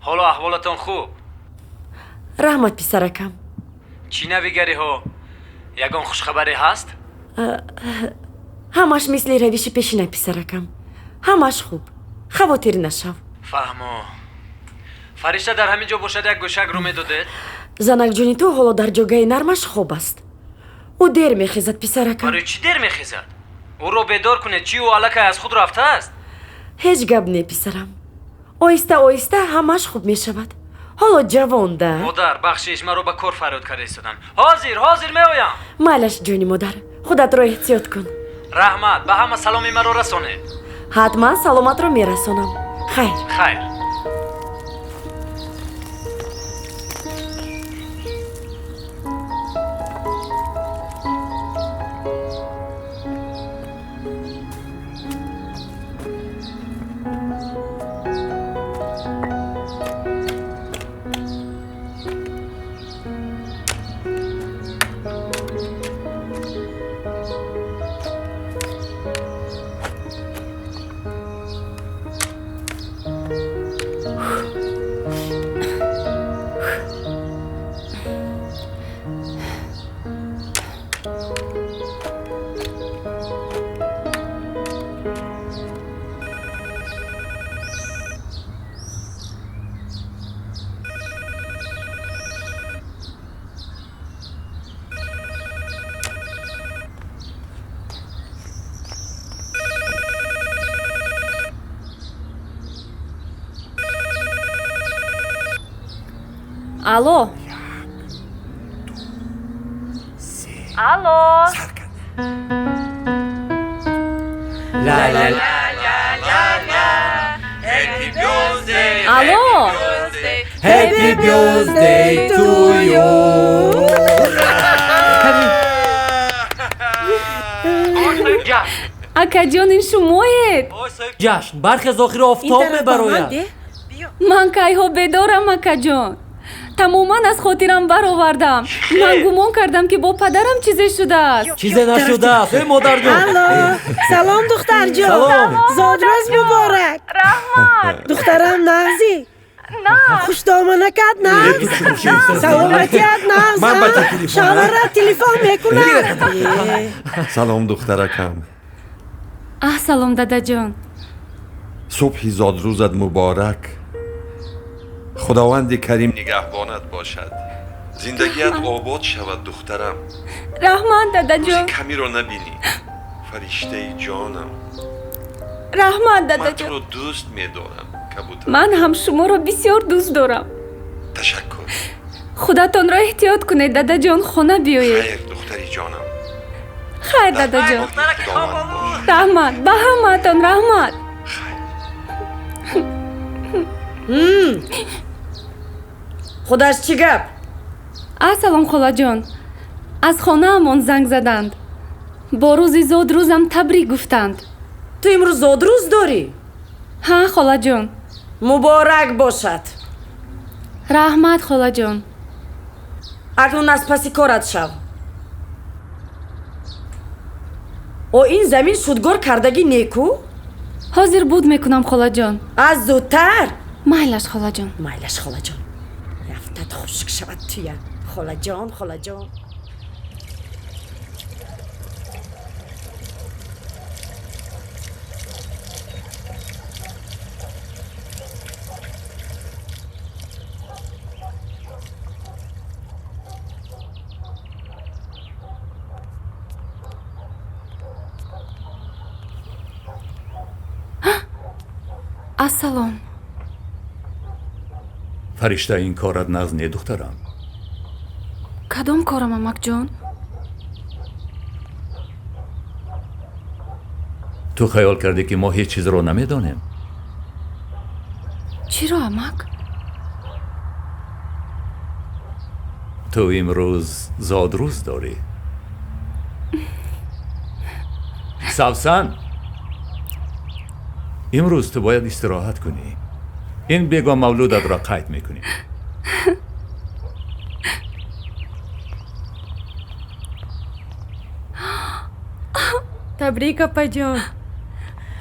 ҳоло аҳволатон хуб? раҳмат писаракам. чӣ навигариҳо? ягон хушхабаре ҳаст? ҳамаш мисли равиши пешина писаракам. ҳамаш хуб. хавотир нашав. фаҳмо. фаришта дар ҳамин ҷо бошад як гӯшак рӯ медодед? занакҷони ту ҳоло дар ҷойгоҳи нармаш хоб аст. ӯ дер мехезад писаракам. барои чӣ дер мехезад? ӯро бедор кунед, чӣ ӯ аллакай аз худ рафтааст? ҳеҷ гап не писарам. оҳиста оҳиста ҳамаш хуб мешавад. ҳоло ҷавонда. модар бахшиш маро ба кор фарёд карда истодан. ҳозир меоям. майлаш ҷони модар, худатро эҳтиёт кун. раҳмат, ба ҳама саломи маро расонед. ҳатман саломатро мерасонам. хайр. хайр. алло. алло. алло. Happy birthday to you. акаҷон ин шумоед? ҷашн бархи аз охири офтоб мебарояд. ман кайҳо бедорам акаҷон. тамоман аз хотирам баровардам. ман гумон кардам ки бо падарам чизе шудааст. чизе нашудааст. эй модарҷон. алло, салом духтарҷон. салом. зодрӯз муборак. раҳмат. духтарам нағзи. хушдоманакат нағз. саломатият нағз. шавара телефон мекунад. салом духтаракам. салом дадаҷон. субҳи зодрӯзат муборак. худованди карим нигаҳбонат бошад. зиндагият обод шавад духтарам. раҳмат дадаҷон. рӯзи камиро набинӣ. фариштаи ҷонам. раҳмат ман дадаҷон. туро дӯст медорам кабутар. ман ҳам шуморо бисёр дӯст дорам. ташаккур. худатонро эҳтиёт кунед дадаҷон. хона биёед. хайр духтари ҷонам. хайр дадаҷон. раҳмат. ба ҳамаатон раҳмат. худаш чӣ гап? ассалом холаҷон. аз хонаамон занг заданд. бо рӯзи зодрӯзам табрик гуфтанд. ту имрӯз зодрӯз дорӣ? ҳа холаҷон. муборак бошад. раҳмат холаҷон. акнун аз паси корат шав. о ин замин шудгор кардагӣ неку? ҳозир буд мекунам холаҷон. аз зудтар? майлаш холаҷон. майлаш холаҷон. рафтат хушк шавад туя. холаҷон холаҷон. ассалом. фаришта ин корат нағз не духтарам. кадом корам амакҷон? ту хаёл кардӣ ки мо ҳеҷ чизро намедонем? чиро амак? ту имрӯз зодрӯз дорӣ. савсан, имрӯз ту бояд истироҳат кунӣ. ин бегон мавлудатро қайд мекунӣ. табрик апаҷон.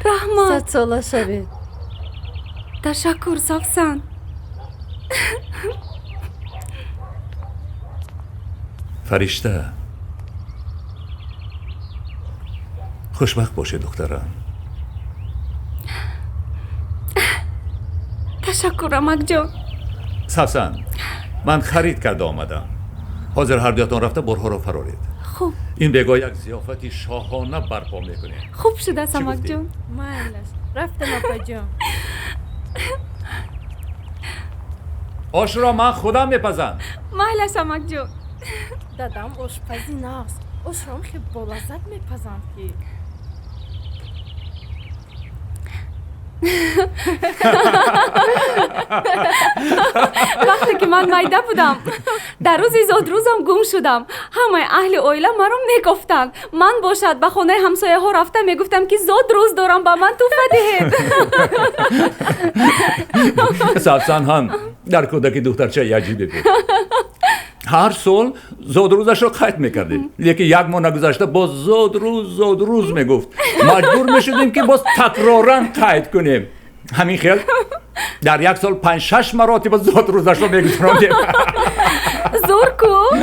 раҳмат. садсола шавед. Ташаккур, Сафсан. فرشته خوشبخت باشه دخترم. تشکر امک جان. سفسن من خرید کرده آمدم. حاضر هر دویتان رفته برها را فرارید. خوب. این بگاه یک ضیافتی شاهانه برپا میکنه. خوب شده امک جان. مایلش رفتم اپا جان. آش را من خودم میپزم. مایلش امک جان. دادم آشپزی ناست. آشرام خیلی با لذت میپزم که. وقتی که من میده بودم در روزی زادروزم گم شدم. همه اهل اویله مرا میگفتند من باشد به خانه همسایه ها رفته میگفتم که زادروز دارم به من توفه دهید. سفسن هم در کودکی دخترچه عجیبی بود. هر سال زادروزش رو قید میکردیم، لیکن یک ماه نگذشته باز زادروز میگفت. مجبور میشدیم که باز تکرارا قید کنیم. همین خیال در یک سال 5-6 مراتب زادروزش رو میگذراندیم. زور کو؟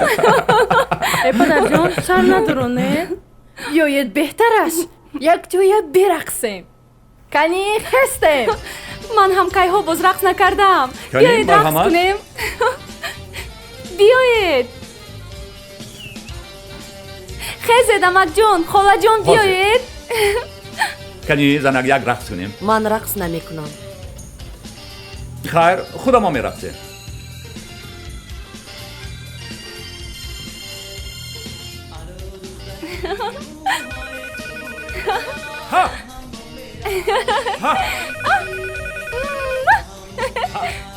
ای پدر جان سر ندارونه؟ بیایید بهتر است یک جای برقصیم. کنی خستیم. من هم که ها باز رقص نکردم. بیایید رقص کنیم. بیایید. خیزید امک جان، خاله جان بیایید. کنی زنک یک رقص کنیم؟ من رقص نمی کنم. خیر خودم ما میرقصیم. ها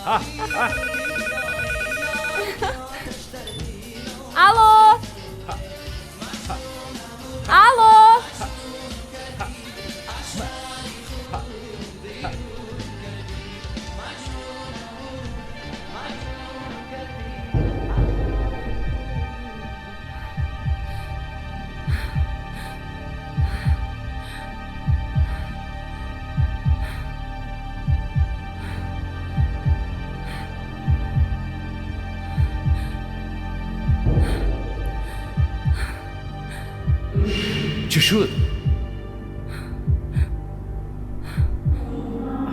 ها الو الو چی شد؟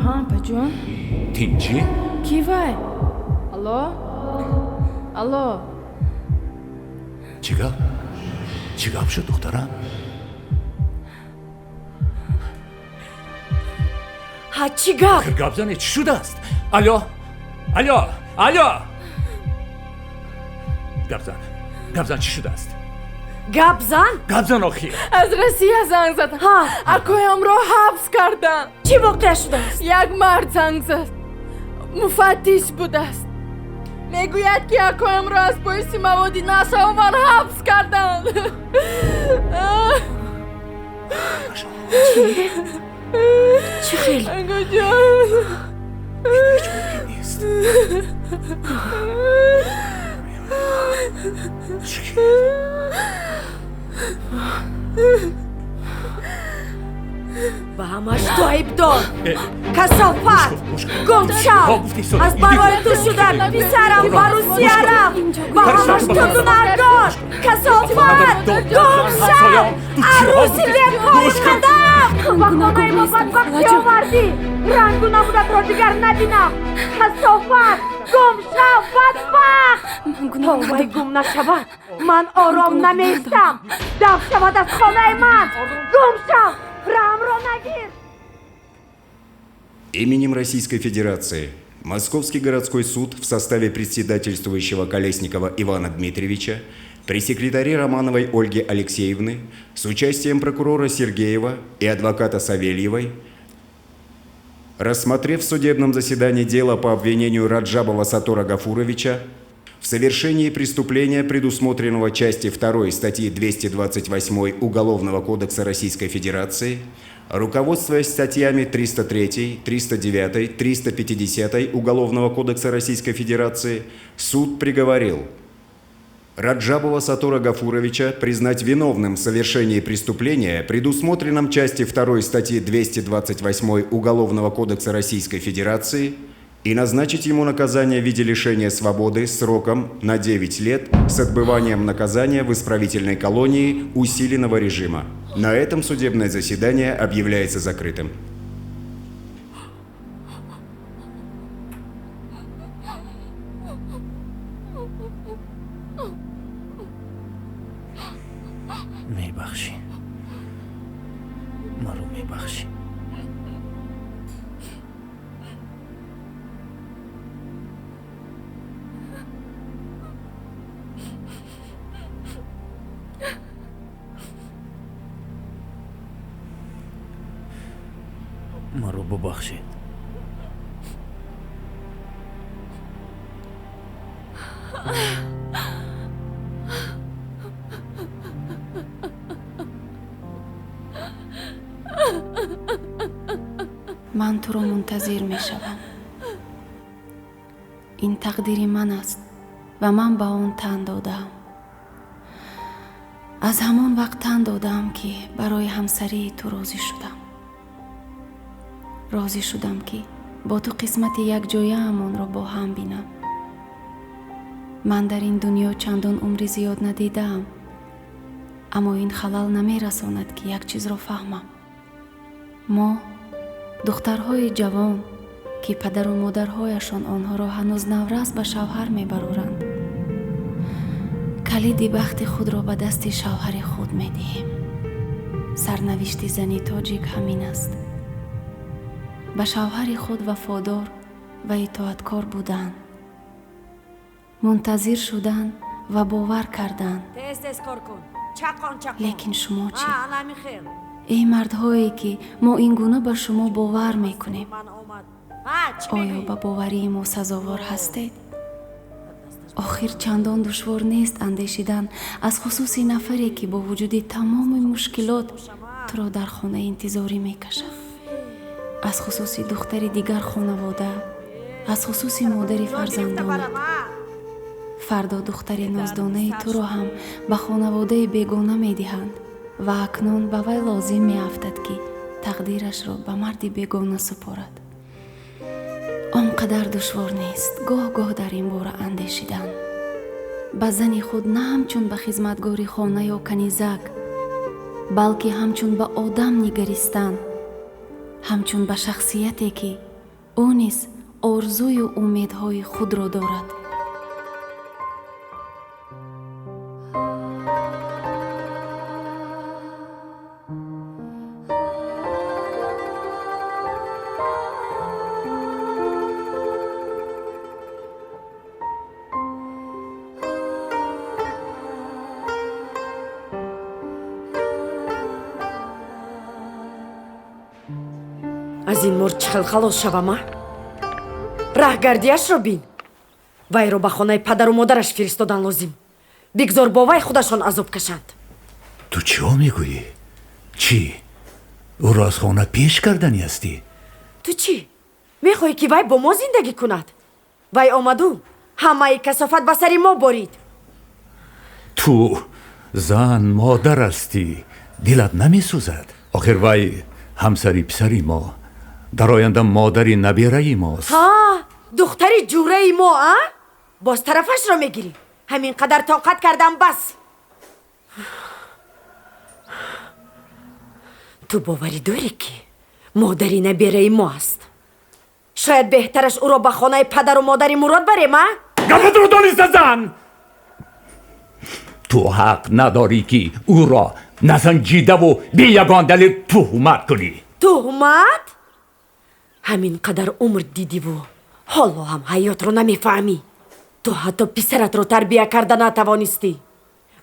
ها بجون تینچی؟ کی وای؟ الو چی گپ شد دخترم؟ ها چی گپ؟ گپ زنی چی شده است؟ الو گپ زن چی شده است؟ گپ زن آخی از رسیه زنگ زدن. اکویم را حبس کردن. چی واقع شده است؟ یک مرد زنگ زد. مفتش بود است. میگوید که اکویم را از پلیس موادی نشه‌آور حبس کردن. چی خیلی؟ اگه جان نیست. و همش تو عیب دار. کثافت گم شو. از برای تو شدن پسرم به روسیه رفت و همش تو گناهکار. کثافت گم شو. عروسی به پای قدم و خانه ما بدبختی آوردی. رنگ و نمودت را دیگر ندینم. کثافت گم شو بدبخت. تا وی گم نشود من آرام نمیستم. دفع شود از خانه من. گم شو. Именем Российской Федерации Московский городской суд в составе председательствующего Колесникова Ивана Дмитриевича, пресс-секретаря Романовой Ольги Алексеевны, с участием прокурора Сергеева и адвоката Савельевой, рассмотрев в судебном заседании дело по обвинению Раджабова Сатора Гафуровича в совершении преступления, предусмотренного части 2 статьи 228 Уголовного кодекса Российской Федерации, руководствуясь статьями 303, 309, 350 Уголовного кодекса Российской Федерации, суд приговорил Раджабова Сатора Гафуровича признать виновным в совершении преступления, предусмотренном части 2 статьи 228 Уголовного кодекса Российской Федерации, и назначить ему наказание в виде лишения свободы сроком на 9 лет с отбыванием наказания в исправительной колонии усиленного режима. На этом судебное заседание объявляется закрытым. میبخشی مرا میبخشی مرا ببخشید من تو رو منتظر می شدم. این تقدیر من است و من با اون تن دادم. از همون وقت تن دادم که برای همسری تو راضی شدم. راضی شدم که با تو قسمت یک جایه همون رو با هم بینم. من در این دنیا چندان عمری زیاد ندیدم، اما این خلل نمی رساند که یک چیز رو فهمم. ما دخترهای جوان که پدر و مادرهایشان آنها را هنوز نورس به شوهر میبرورند، کلید بخت خود را به دست شوهر خود میدهیم. سرنوشت زنی تاجیک همین است. به شوهر خود وفادار و اطاعتکار بودن، منتظر شدن و باور کردن. لیکن شما چی؟ ای مردهایی که ما این گونه به شما باور میکنیم، آیا به باوری ما سزاوار هستید؟ آخر چندان دشوار نیست اندیشیدن از خصوص نفری که با وجود تمام مشکلات تو را در خانه انتظاری میکشد، از خصوص دختر دیگر خانواده، از خصوص مادر فرزندانت. فردا دختر نازدانه تو را هم به خانواده بیگانه میدهند و اکنون به وی لازم میافتد که تقدیرش را به مردی بیگانه سپارد. آنقدر دشوار نیست گاه گاه در این باره اندیشیدن. به زن خود نه همچون به خدمتگار خانه یا کنیزک، بلکه همچون به آدم نگریستن، همچون به شخصیتی که او نیز آرزوی و امیدهای خود را دارد. از این مرد چخل خلاص شوم. راهگردیش رو بین. وی رو به خانه پدر و مادرش فرستادن لازم. بگذار با وی خودشان عذاب کشند. تو چه میگویی؟ چی؟ او را از خانه پیش کردنی هستی؟ تو چی؟ میخوایی که وی با ما زندگی کند؟ وی آمدو همه کثافت به سر ما برید. تو زن مادر هستی، دلت نمیسوزد؟ آخر وی همسری پسری ما، در آینده مادری نبیره ماست. ها، دختری جوره ما ها؟ باز طرفش را میگیری. همین قدر طاقت کردم بس. تو باوری داری که مادری نبیره ما است؟ شاید بهترش او را به خانه پدر و مادری مراد بریم ها؟ گفت رو دانست زن! تو حق نداری که او را نسنجیده و بی یگان دلیل تهمت کنی. تهمت؟ همین قدر عمر دیدی و حالا هم حیات رو نمیفهمی. تو حتی پسرت رو تربیه کرده نتوانستی.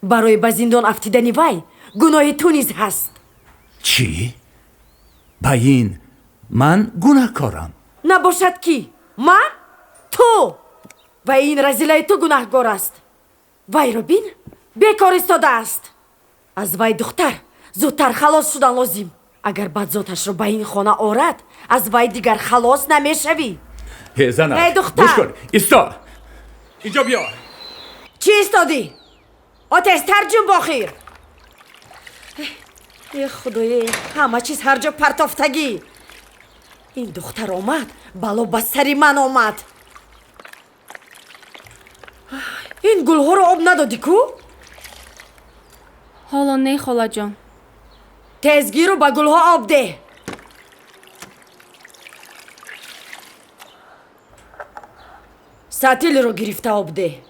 برای به زندان افتیدنی وی گناه تو نیز هست. چی؟ با این من گناهکارم؟ نباشد کی؟ من؟ تو! و این رزیله تو گناهگار است. وی رو بین بیکار استاده است. از وی دختر زودتر خلاص شدن لازم. اگر بدذاتش رو به این خانه آورد از وی دیگر خلاص نمیشوی. هی زنه ای دختر گوش کن. ایستا اینجا بیا. چی ایستادی؟ آتش‌تر جون بخیر. ای خدای همه چیز هر جا پرتافتگی. این دختر آمد بلا به سری من آمد. این گلها رو آب ندادی کو؟ حالا نه خاله جان. تزگیر رو به گلها آب ده. سطیل رو گرفته آب ده.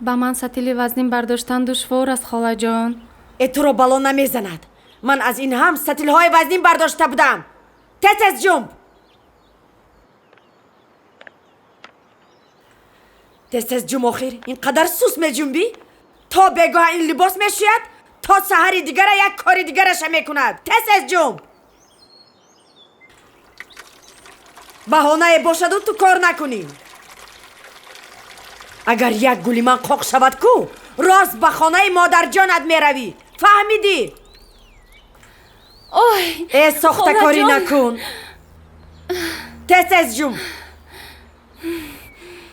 با من سطیل وزنین برداشتن دشوار است خاله جان. تو رو بالا نمیزند. من از این هم سطیل های وزنین برداشته بودم. تس جنب. تس جنب آخر اینقدر سوس می جنبی؟ تا بگاه این لباس می شوید تا سحر دیگر یک کار دیگرش میکند. تس جنب. بهانه باشد و تو کار نکنی. اگر یک گلی من قاق شود کو راست به خانه مادر جانت می روی. فهمیدی؟ ای ساخته کاری نکن. تس جون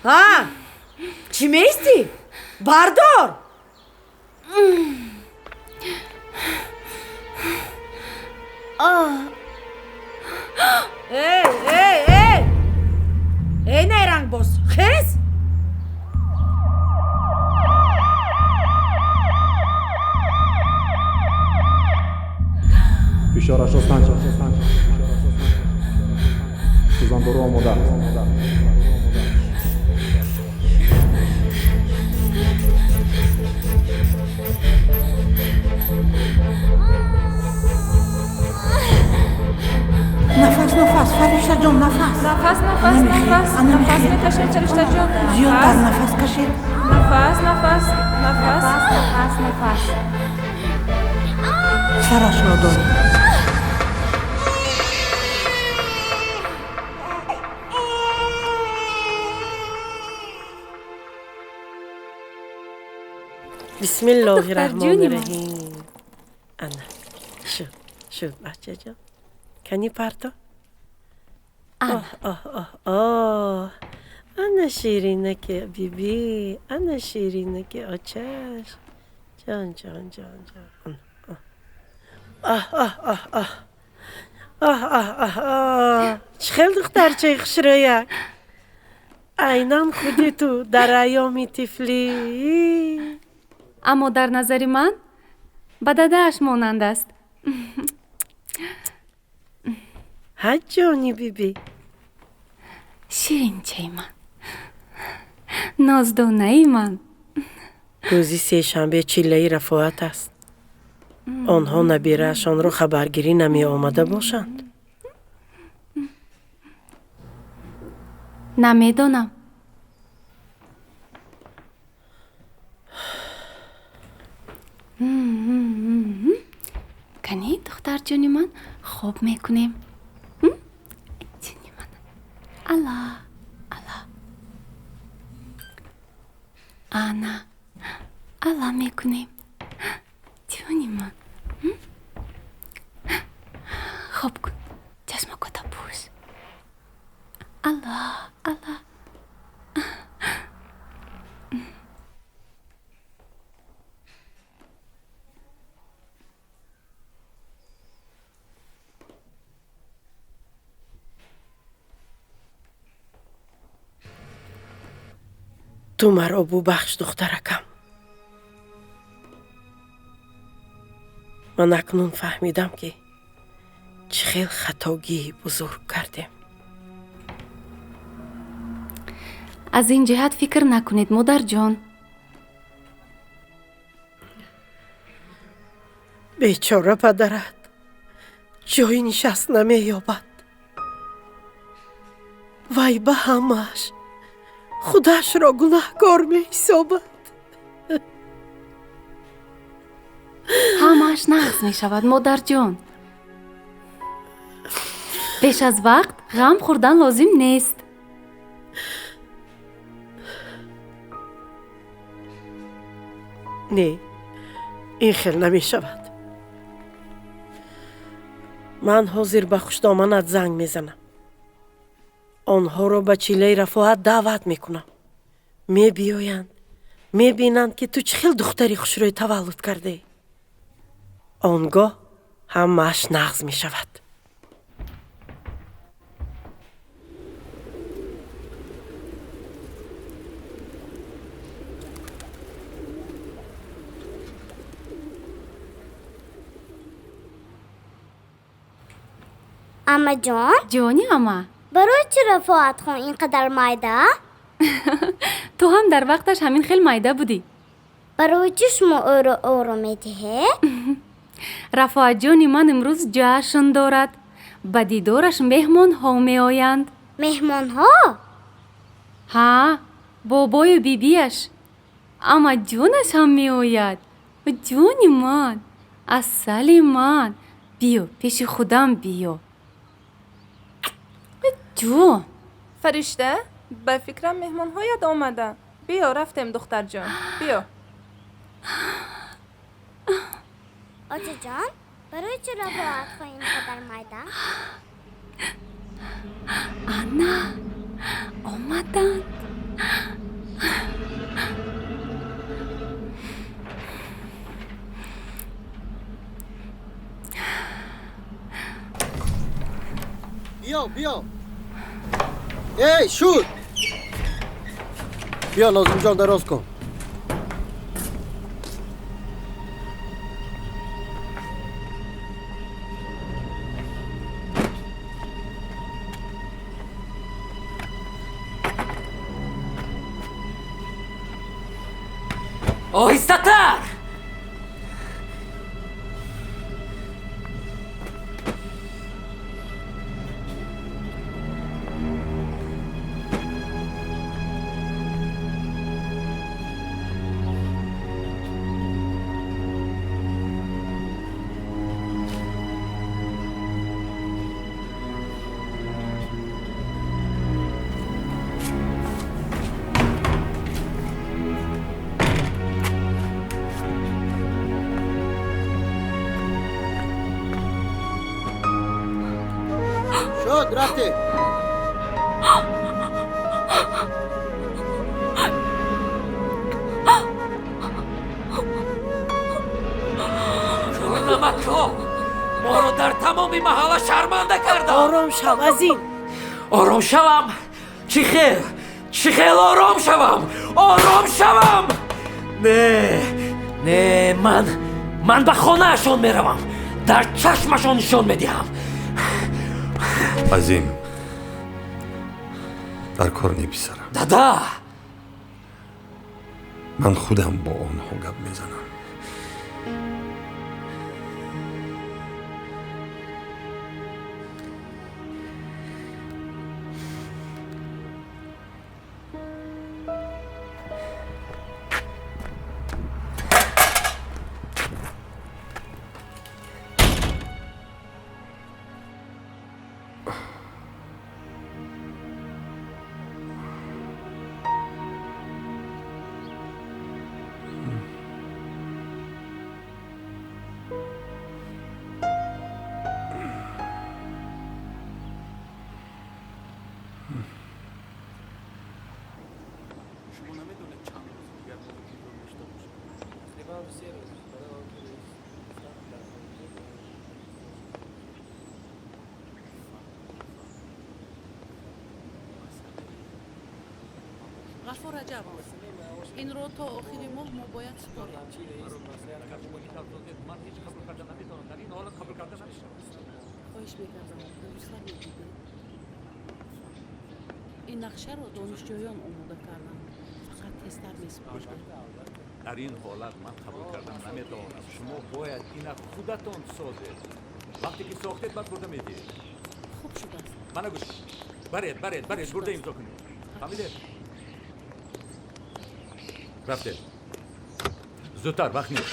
ها چی میستی؟ بردار. ای نیرنگ باز خیز. فشارش را سنج. سوزاندارو آماده. نفس فرشته جان نفس. نفس میکشید فرشته جان. زیادتر نفس کشید. نفس. سرش را دارید. بسم الله الرحمن الرحیم. انا شد بچه جان کنی پرتا؟ آه انا شیرینک بیبی. انا شیرینک آچش جان. چه خیلی دختر چه خشرویک. اینان خودی تو در ایامی طفلی. اما در نظر من به داده‌اش مانند است. حجانی بیبی. شیرین چه من. نازدانه من. روزی سه شنبه چیله رفاعت است. آنها نبیره‌شان را خبرگیری نمی آمده باشند. نمیدانم. کنی دختر جانی من خوب میکنیم. جانی من الله انا الله میکنیم. جانی من خوب کن. چشم کتا پوش. الله تو مرا ببخش دخترکم. من اکنون فهمیدم که چه خیلی خطاگی بزرگ کردیم. از این جهت فکر نکنید مادر جان. بیچاره پدرت جای نشست نمی یابد. وای به همش خودش را گناهکار می حسابد. همش نقص می شود مادر جان. بیش از وقت غم خوردن لازم نیست. نه این خیلی نمی شود. من حاضر به خوشدامنت زنگ می زنم. онҳоро ба чилаи рафоат даъват мекунам. мебиёянд, мебинанд ки ту чӣ хел духтари хушрӯй таваллуд кардаӣ. он гоҳ ҳамааш нағз мешавад. اما جان جانی اما برای چی رفاعت خان اینقدر مایده؟ تو هم در وقتش همین خیلی مایده بودی. برای چی شما او رو میدهه؟ رفاعت جانی من امروز جشن دارد. به دیدارش مهمان ها می آیند. مهمان ها؟ ها، بابای و بیبیش. اما جونش هم می آید. جونی من، اصلی من، بیو پیش خودم بیو. جون فرشته به فکرم مهمان هایت آمده. بیا رفتیم دختر جان. بیا. آجا جان برای چی رفاعت خان اینقدر مایده؟ آنا آمدن. بیا ای شود بیا لازم جان دراز کن. آهسته‌تر. شد رفته. نمک‌ها ما رو در تمامی محله شرمنده کردن. آرام شو عظیم. آرام شوم؟ چی خیل آرام شوم؟ آرام شوم؟ نه من به خانه اشون میروم. در چشمشون نشون میدهم. عظیم در کار نمیسرم. دادا من خودم با آنها گپ میزنم. غفور رجب این رو تا آخر ماه ما باید سپاریم. خواهش می‌کنم درست‌تر بگید. این نقشه رو دانشجویان آماده کردن. فقط تستر می‌سپارم. در این حالت من قبول کردن نمیتوانم. شما باید اینا خودتان سازید. وقتی که ساختید بعد برده میدید. خوب شده است. منو گوش برید برده امضا کنید. فهمیدید؟ رفته. زودتر وقت نیست.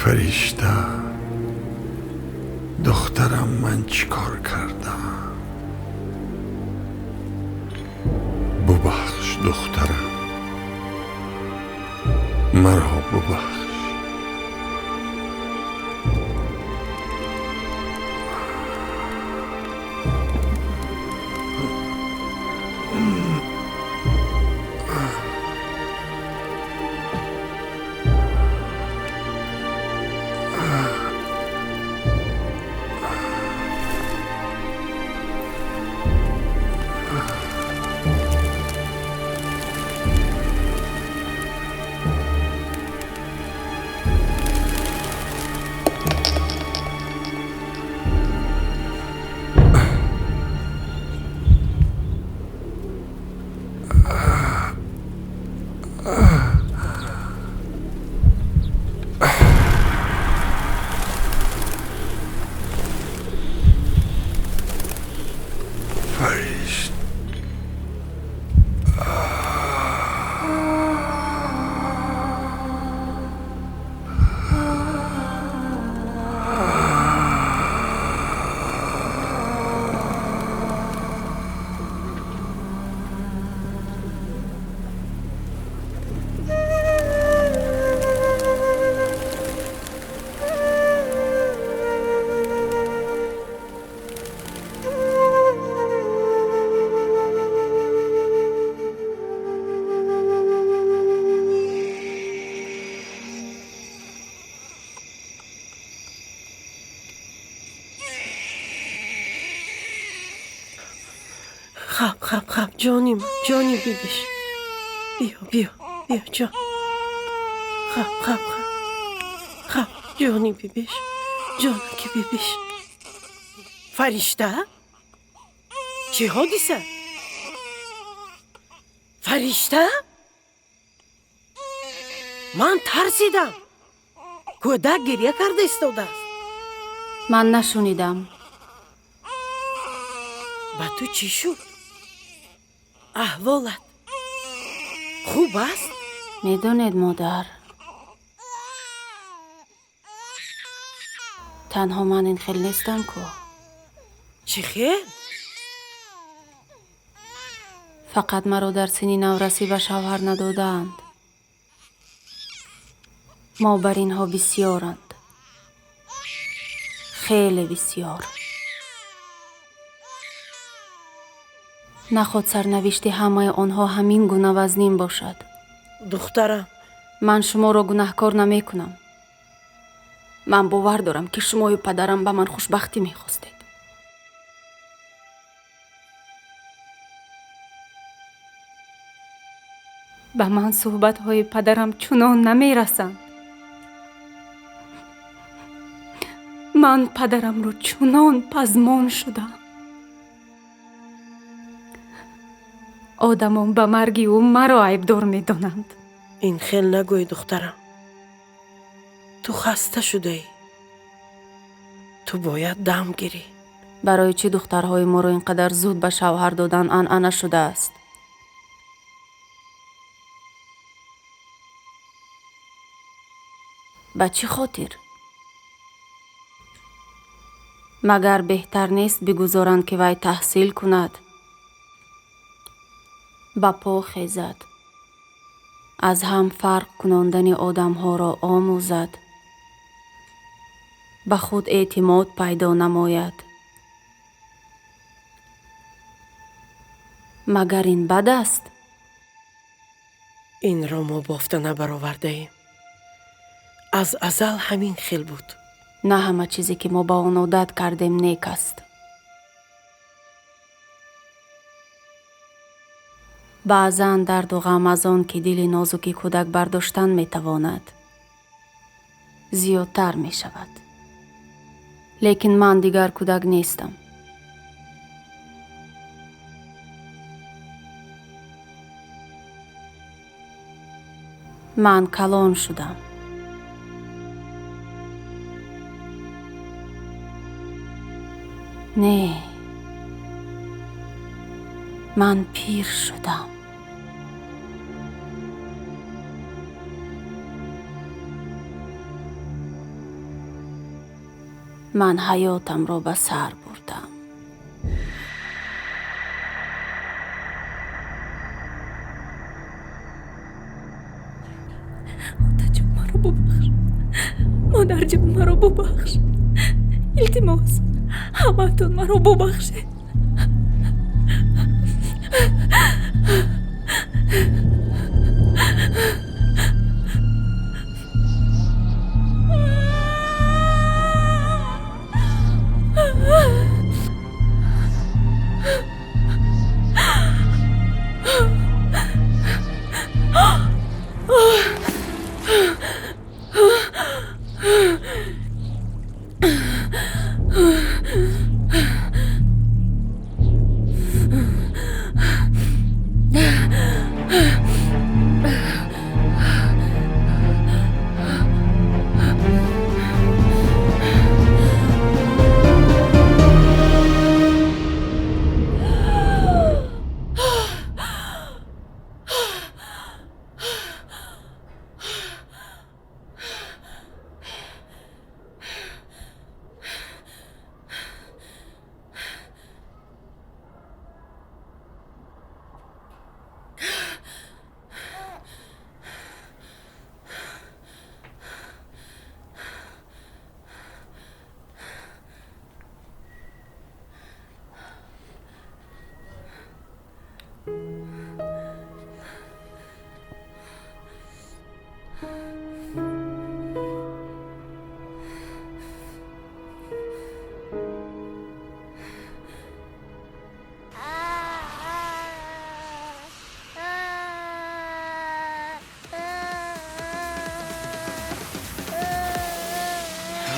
فرشته دخترم من چیکار کردم؟ ببخش دخترم، مرا ببخش. خب جانیم بیبیش، بیا جان. خب جانی بیبیش، جان که بیبیش. فرشته؟ چه حادثه؟ فرشته؟ من ترسیدم. کودک گریه کرده ایستاده است. من نشنیدم. با تو چی شد؟ احوالت خوب است؟ میدونید مادر، تنها من این خیل نیستم که. چی خیل؟ فقط مرا در سنی نورسی به شوهر ندادند. ما بر اینها بسیارند، خیلی بسیار. نخود سرنوشت همه آنها همین گونه وزنین باشد. دخترم، من شما را گناهکار نمی کنم. من باور دارم که شما و پدرم به من خوشبختی می خواستید. به من صحبت های پدرم چنان نمی رسند. من پدرم رو چنان پزمان شدم. آدمان به مرگی او مرا عیبدار می دانند. این خیل نگوی دخترم. تو خسته شده ای. تو باید دم گیری. برای چی دخترهای ما رو اینقدر زود به شوهر دادن عنعنه شده است؟ به چی خاطر؟ مگر بهتر نیست بگذارند که وی تحصیل کند، با پا خیزد، از هم فرق کناندن آدم ها را آموزد، به خود اعتماد پیدا نماید؟ مگر این بد است؟ این را ما بافته نبرآورده ایم. از ازل همین خیل بود. نه همه چیزی که ما با آن عادت کردیم نیک است. بعضاً درد و غم از آن که دل نازکی کودک برداشتن می تواند زیادتر می شود. لیکن من دیگر کودک نیستم. من کلان شدم. نه، من پیر شدم. من حیاتم را به سر بردم. مادر جان مرا ببخش. التماس همتون مرا ببخشید.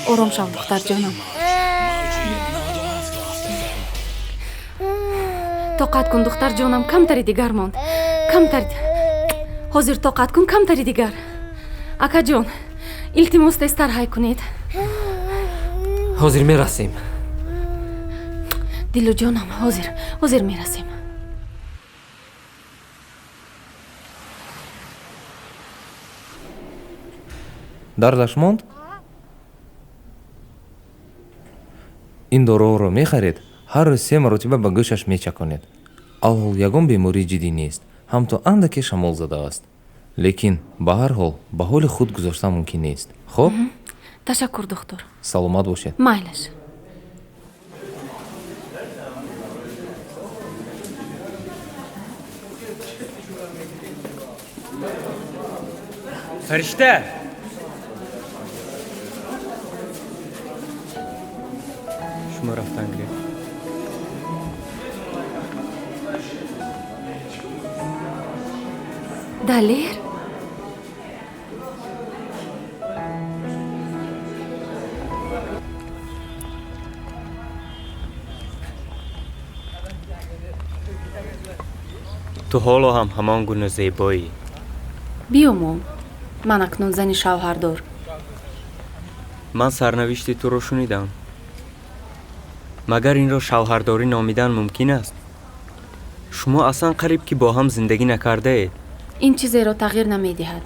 آرام شو دختر جانم. طاقت کن دختر جانم. کمتری دیگر ماند. کمتر. حاضر طاقت کن. کمتری دیگر. اکا جان التماس تستر های کنید. حاضر میرسیم. دیلو جانم حاضر میرسیم. دردش ماند؟ این دارو میخرید. هر روز 3 مرتبه به گوشش میچکانید. алҳол ягон бемории ҷиддӣ нест, ҳамто андаке шамол задааст. лекин ба ҳар ҳол ба ҳоли худ гузоштан мумкин нест. хуб? Ташаккур доктор. Саломат бошед. Майлаш. Фаришта! Шумо рафтан гиред. Далер? ту ҳоло ҳам ҳамон гуна зебоӣ. биё мом, ман акнун зани шавҳардор. ман сарнавишти туро шунидам. магар инро шавҳардорӣ номидан мумкин аст? шумо аслан қариб ки бо ҳам зиндагӣ накардаед. ин чизеро тағйир намедиҳад.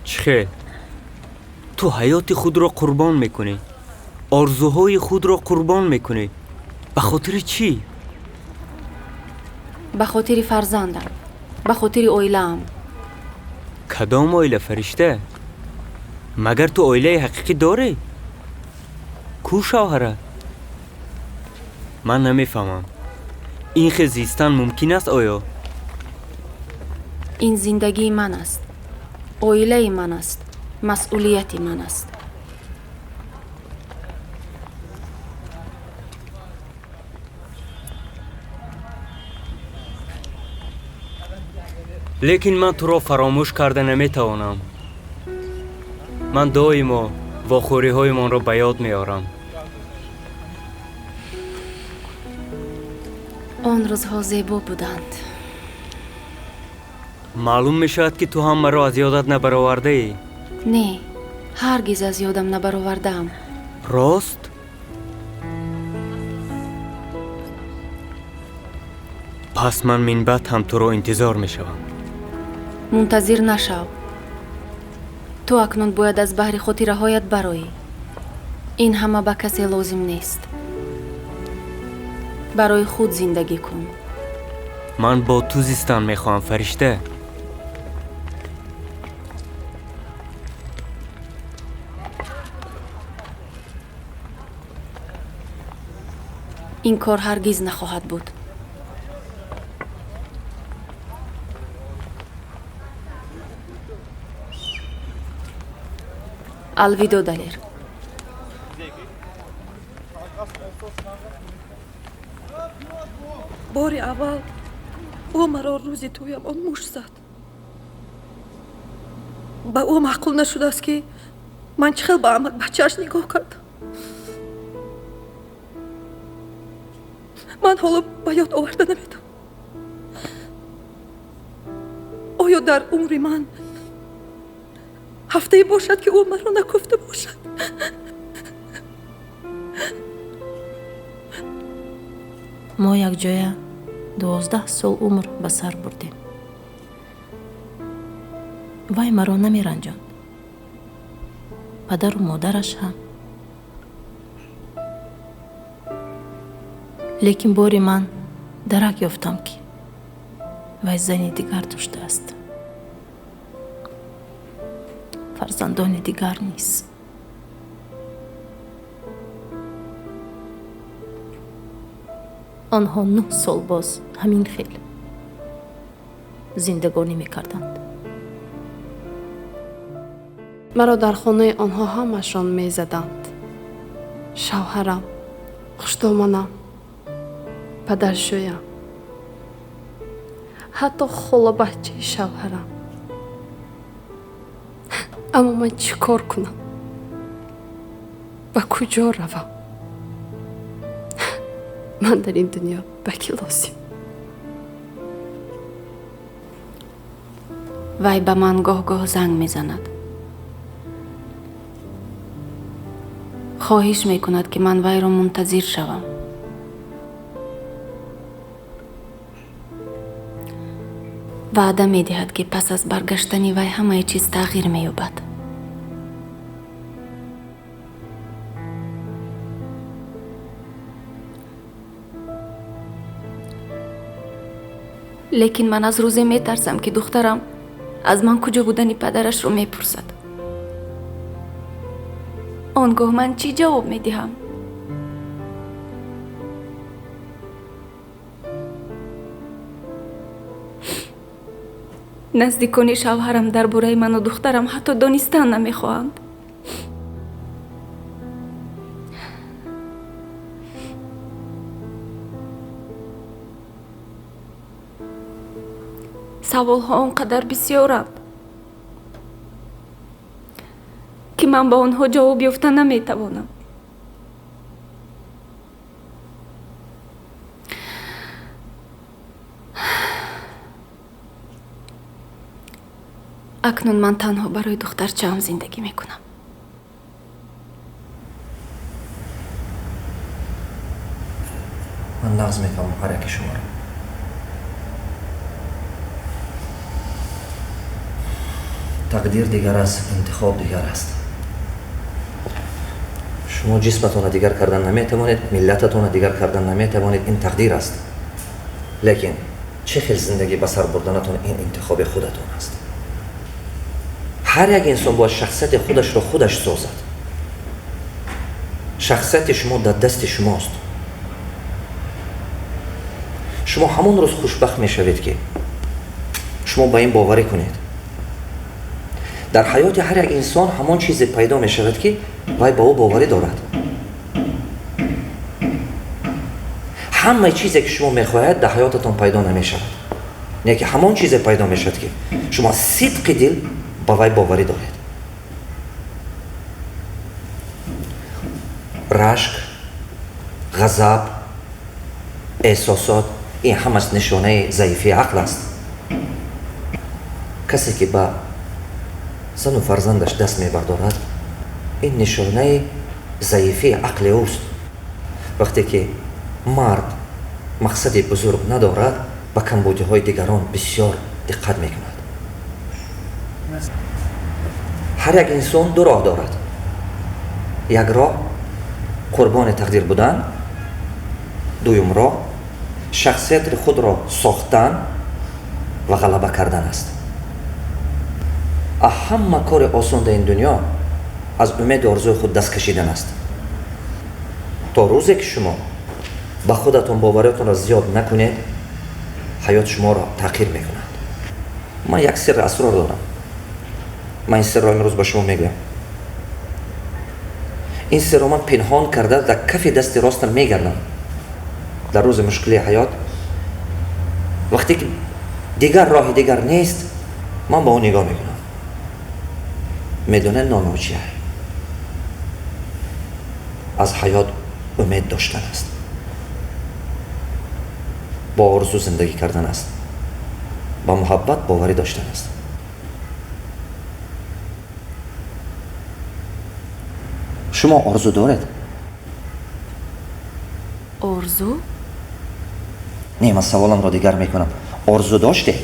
чӣ хел? ту ҳаёти худро қурбон мекунӣ. орзуҳои худро қурбон мекунӣ. ба хотири чӣ? ба хотири фарзандам, ба хотири оилаам. кадом оила, фаришта? магар ту оилаи ҳақиқӣ дорӣ? кӯ шавҳарат? ман намефаҳмам. ин хел зистан мумкин аст оё? ин зиндагии ман аст, оилаи ман аст, масъулияти ман аст. лекин ман туро фаромӯш карда наметавонам. ман доимо вохӯриҳоямонро ба ёд меорам. он рӯзҳо зебо буданд. маълум мешавад ки ту ҳам маро аз ёдат набаровардаӣ. не, ҳаргиз аз ёдам набаровардаам. рост? пас ман минбаъд ҳам туро интизор мешавам. мунтазир нашав. ту акнун бояд аз баҳри хотираҳоят бароӣ. ин ҳама ба касе лозим нест. барои худ зиндагӣ кун. من با تو زیستن میخوام فرشته. ин кор ҳаргиз нахоҳад буд. алвидо далер. бори аввал ӯ маро рӯзи тӯямон муш зад. ба ӯ маъқул нашудааст ки ман чӣ хел ба амак бачааш нигоҳ кардам. ман ҳоло ба ёд оварда наметавонам. оё дар умри ман ҳафтае бошад ки ӯ маро накуфта бошад. мо якҷоя 12 сол умр ба сар бурдем. вай маро намеранҷонд. падару модараш ҳам. лекин бори ман дарак ёфтам ки вай зани дигар доштааст. фарзандони дигар низ. онҳо 9 сол боз ҳамин хел зиндагонӣ мекарданд. маро дар хонаи онҳо ҳамашон мезаданд. шавҳарам, хуштоманам, падаршӯям, ҳатто холабаҳчаи шавҳарам. аммо ман чӣ кор кунам? ба куҷо равам? ман дар ин дунё ба кӣ лозим? вай ба ман гоҳ-гоҳ занг мезанад. хоҳиш мекунад ки ман вайро мунтазир шавам. ваъда медиҳад ки пас аз баргаштани вай ҳамаи чиз тағйир меёбад. лекин ман аз рӯзе метарсам ки духтарам аз ман куҷо будани падарашро мепурсад. он гоҳ ман чӣ ҷавоб медиҳам? наздикони шавҳарам дар бораи ману духтарам ҳатто донистан намехоҳанд. саволҳо он қадар бисёранд ки ман ба онҳо ҷавоб ёфта наметавонам. акнун ман танҳо барои духтарчаам зиндагӣ мекунам. ман нағз мефаҳмам ҳар яки шуморо. тақдир дигар аст, интихоб дигар аст. шумо ҷисматонро дигар кардан наметавонед, миллататонро дигар кардан наметавонед. ин тақдир аст. лекин чӣ хел зиндагӣ ба сар бурданатон ин интихоби худатон аст. ҳар як инсон бояд шахсияти худашро худаш созад. шахсияти шумо дар дасти шумост. шумо ҳамон рӯз хушбахт мешавед ки шумо ба ин боварӣ кунед. дар ҳаёти ҳар як инсон ҳамон чизе пайдо мешавад ки вай ба ӯ боварӣ дорад. ҳамаи чизе ки шумо мехоҳед дар ҳаётатон пайдо намешавад. не ки ҳамон чизе пайдо мешавад ки шумо сидқи дил ба вай боварӣ доред. рашк, ғазаб, эҳсосот ин ҳамаш нишонаи заифии ақл аст. касе ки ба зану фарзандаш даст мебардорад ин нишонаи заифии ақли ӯст. вақте ки мард мақсади бузург надорад ба камбудиҳои дигарон бисёр диққат мекунад. ҳар як инсон ду роҳ дорад. як роҳ قربان تقدیر بودن. دویم راه شخصیت خود را ساختن و غلبه کردن است. همه کار آسان در این دنیا از امید و آرزوی خود دست کشیدن است. تا روزی که شما به خودتون باوریتون را زیاد نکنید، حیات شما را تغییر میکنند. من یک سر اسرار دارم. من این سر را امروز به شما میگویم. این سر را من پنهان کرده در کف دست راستم میگردم. در روز مشکلی حیات، وقتی که دیگر راه دیگر نیست، من با اون نگاه میکنم. میدونه نام چیه؟ از حیات امید داشتن است. با آرزو زندگی کردن است. با محبت باوری داشتن است. شما آرزو دارید؟ آرزو؟ نه، من سوالم را دیگر میکنم. آرزو داشته؟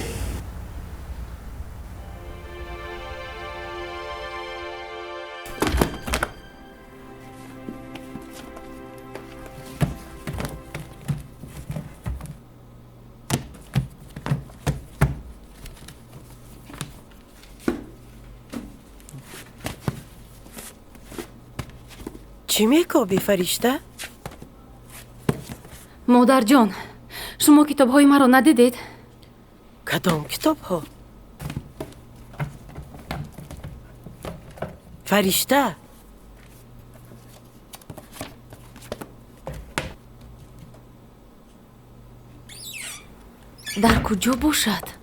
چی میکابی فرشته؟ مادر جان، شما کتاب های مرا ندیدید؟ کدام کتاب ها؟ فرشته؟ در کجا باشد؟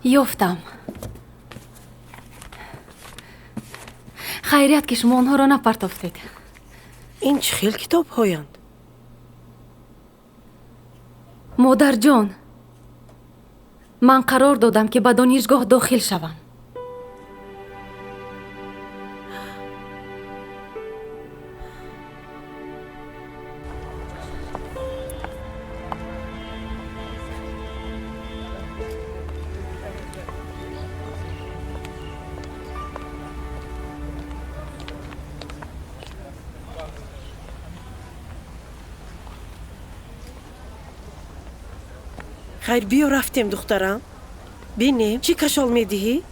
یافتم. خیریت که شما آنها را نپرتافتید. این چه خیل کتاب هایند؟ مادر جان، من قرار دادم که به دانشگاه داخل شوم. خیر بیا رفتیم دخترم. بینیم چی کشال میدهی؟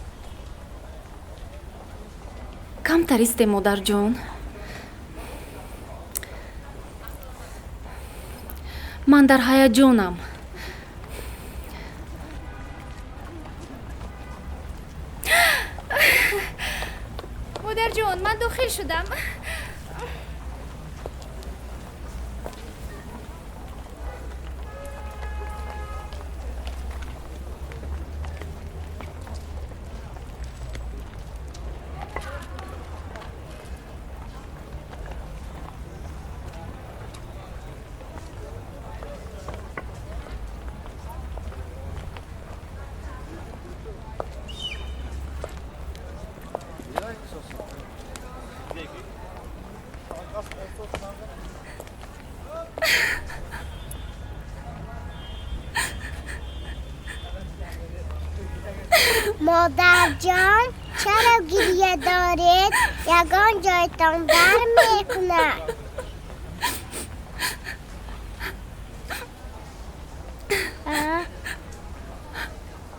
کم تریسته مادر جان. من در هیجانم. مادر جان، من داخل شدم. مادر جان، چرا گریه دارید؟ یگان جایتان در میکند.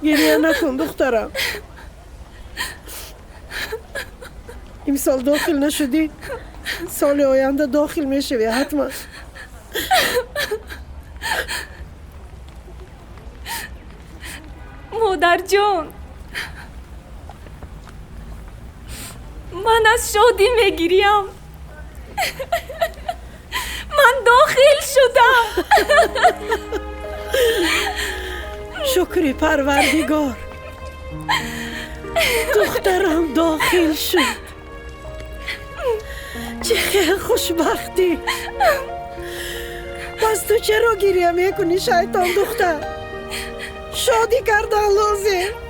گریه نکن دخترم. امسال داخل نشدی، سال آینده داخل میشوی حتما. مادر جان، من از شادی میگیریم. من داخل شدم. شکر پروردگار، دخترم داخل شد. چه خیلی خوشبختی. پس تو چرا گریه میکنی شیطان دختر؟ شادی کردن لازم.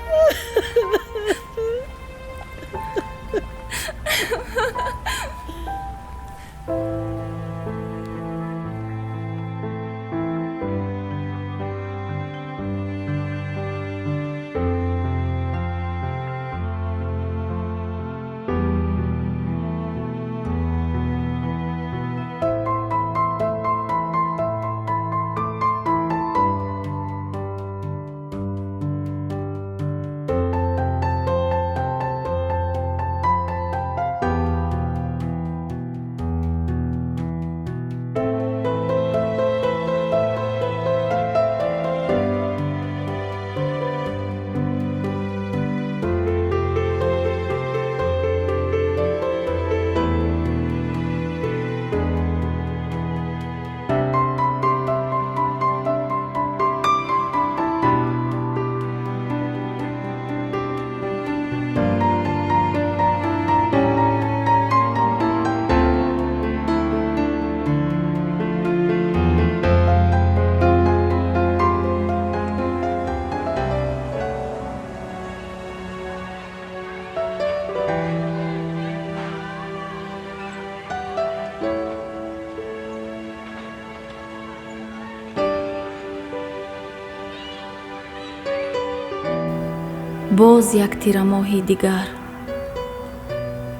باز یک تیرماهی دیگر.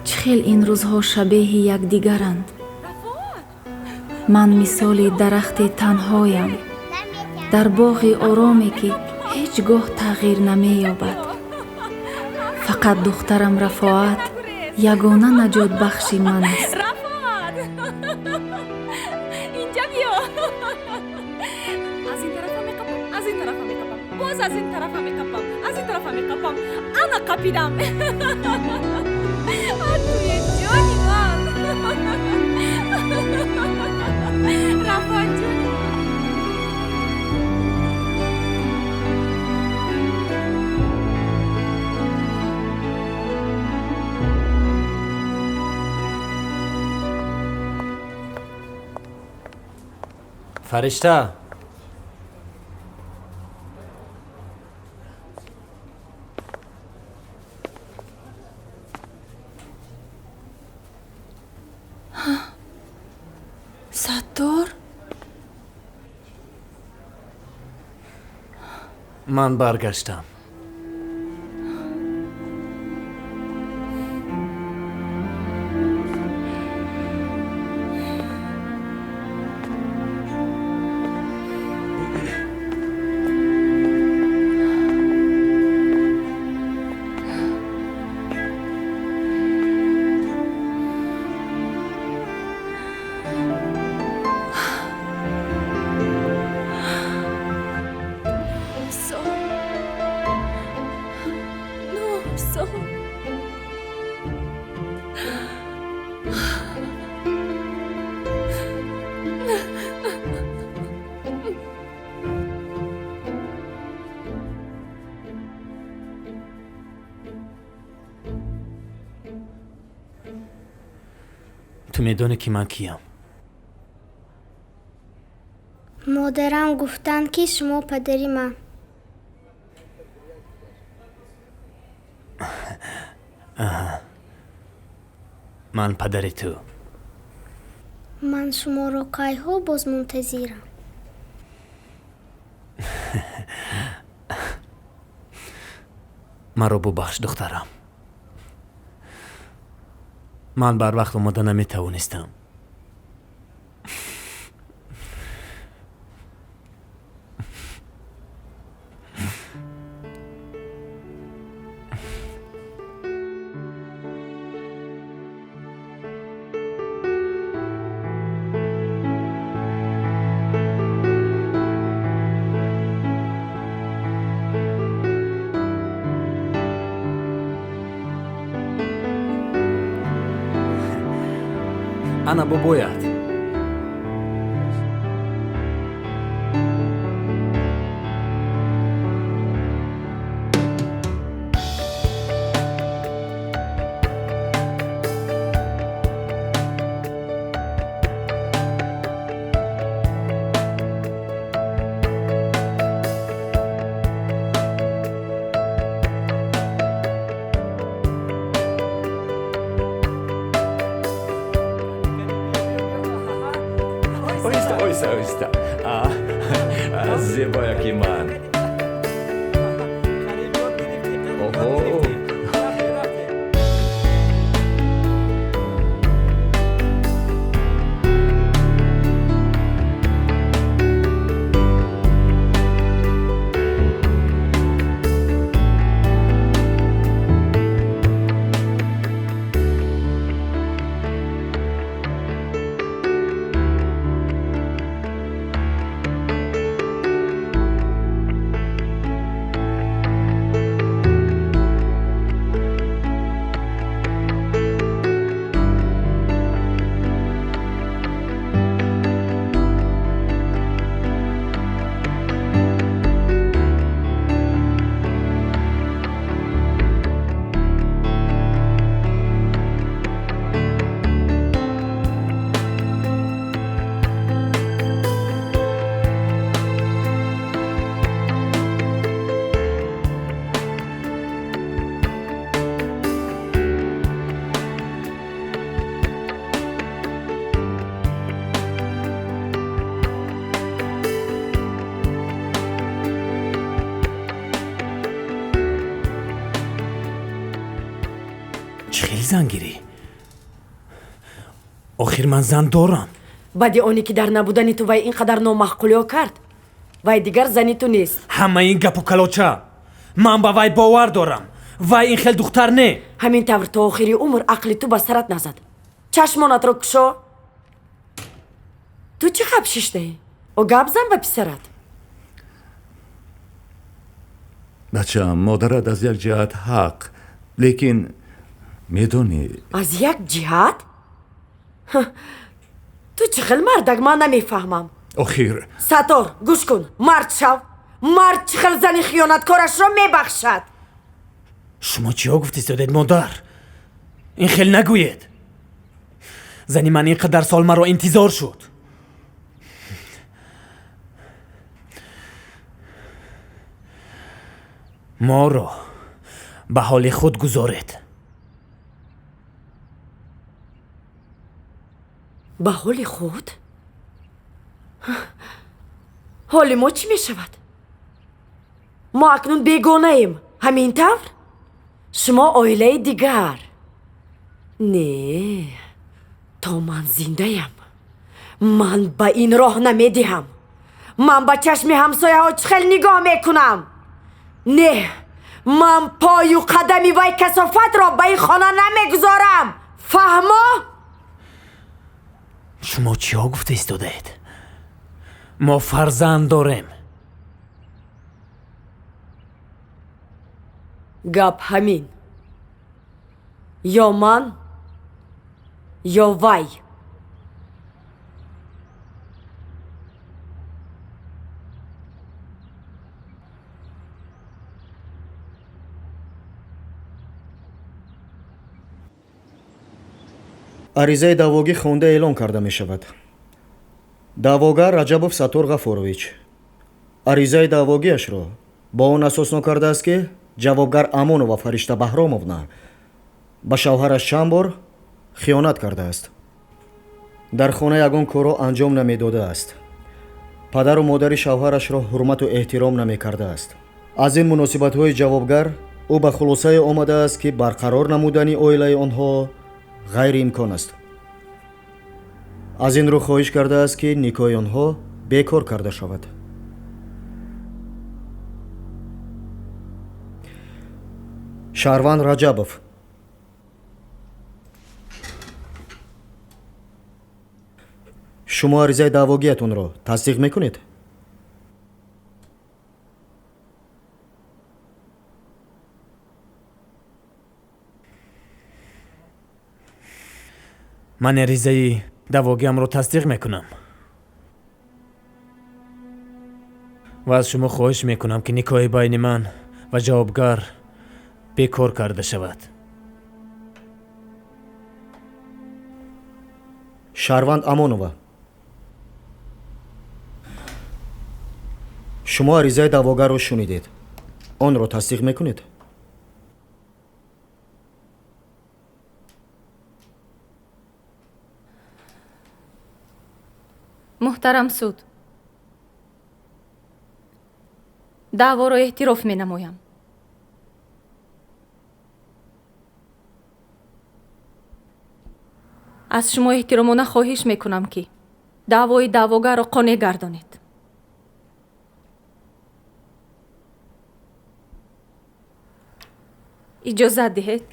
چخیل این روزها شبیه یک دیگرند. من مثال درخت تنهایم در باغ آرامی که هیچگاه تغییر نمی یابد. فقط دخترم رفاعت یگانه نجات بخشی من است. رفاعت اینجا بیا. از این طرف میکپم، از این طرف میکپم، باز از این طرف میکپم، از این طرف میکپم. انا قپیدم. توی جانی من. رفاعت جانی. فرشته ستار من برگشتم. تو میدونی که من کیم؟ مادرم گفتن که شما پدری من. من پدر تو. من شما را کی ها باز منتظرم. مرا ببخش دخترم. من بر وقت اومده نمیتوانستم. انا بباید oysa زیبایکی من. اوه зан гирӣ. охир ман зан дорам. баъди оне ки дар набудани ту вай ин қадар номаъқулиҳо кард, вай дигар зани ту нест. ҳама ин гапу калоча. ман ба вай бовар дорам. вай ин хел духтар не. ҳамин тавр то охири умр ақли ту ба сарат назад. чашмонатро кушо. ту чӣ қаб шишдаӣ? о гап зан ба писарат. бачаам, модарат аз як ҷиҳат ҳақ, лекин медонӣ. аз як ҷиҳат? ту чӣ хел мардак, ман намефаҳмам. охир сатор, гӯш кун, мард шав. мард чӣ хел зани хиёнаткорашро мебахшад? шумо чиё гуфт истодед модар? ин хел нагӯед. зани ман ин қадар сол маро интизор шуд. моро ба ҳоли худ гузоред. ба ҳоли худ? ҳоли мо чӣ мешавад? мо акнун бегонаем, ҳамин тавр? шумо оилаи дигар. не, то ман зиндаям, ман ба ин роҳ намедиҳам. ман ба чашми ҳамсояҳо чӣ хел нигоҳ мекунам? не, ман пою қадами вай касофатро ба ин хона намегузорам. фаҳмо? шумо чиё гуфта истодаед? мо фарзанд дорем. гап ҳамин. ё ман, ё вай. аризаи даъвогӣ хонда эълон карда мешавад. даъвогар раҷабов сатор ғафурович аризаи даъвогиашро бо он асосно кардааст ки ҷавобгар амонова фаришта баҳромовна ба шавҳараш чанд бор хиёнат кардааст. дар хона ягон корро анҷом намедодааст. падару модари шавҳарашро ҳурмату эҳтиром намекардааст. аз ин муносибатҳои ҷавобгар ӯ ба хулосае омадааст ки барқарор намудани оилаи онҳо ғайриимкон аст. аз ин рӯ хоҳиш кардааст ки никоҳи онҳо бекор карда шавад. шаҳрванд раҷабов шумо аризаи даъвогиятонро тасдиқ мекунед? ман аризаи даъвогиамро тасдиқ мекунам ва аз шумо хоҳиш мекунам ки никоҳи байни ман ва ҷавобгар бекор карда шавад. шаҳрванд амонова шумо аризаи даъвогарро шунидед. онро тасдиқ мекунед? муҳтарам суд, даъворо эҳтироф менамоям. аз шумо эҳтиромона хоҳиш мекунам ки даъвои даъвогарро қонеъ гардонед. иҷозат диҳед.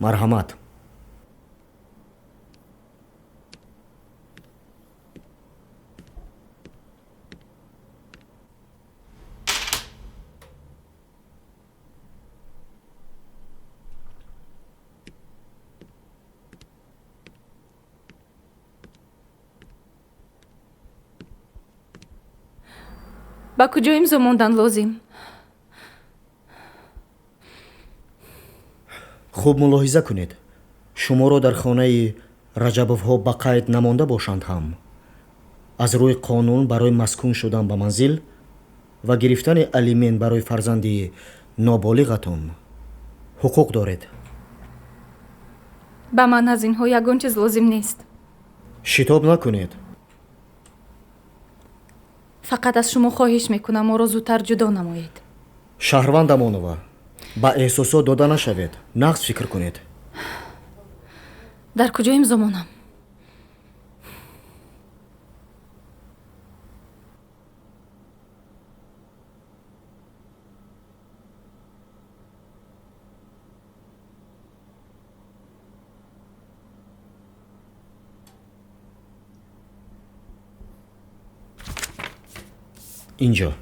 марҳамат. ба куҷо имзо мондан лозим? хуб мулоҳиза кунед. шуморо дар хонаи раҷабовҳо ба қайд намонда бошанд ҳам аз рӯи қонун барои маскун шудан ба манзил ва гирифтани алимент барои фарзанди ноболиғатон ҳуқуқ доред. ба ман аз инҳо ягон чиз лозим нест. шитоб накунед. фақат аз шумо хоҳиш мекунам моро зудтар ҷудо намоед. шаҳрванд амонова, ба эҳсосот дода нашавед, нағз фикр кунед. дар куҷо имзо монам? اینجا.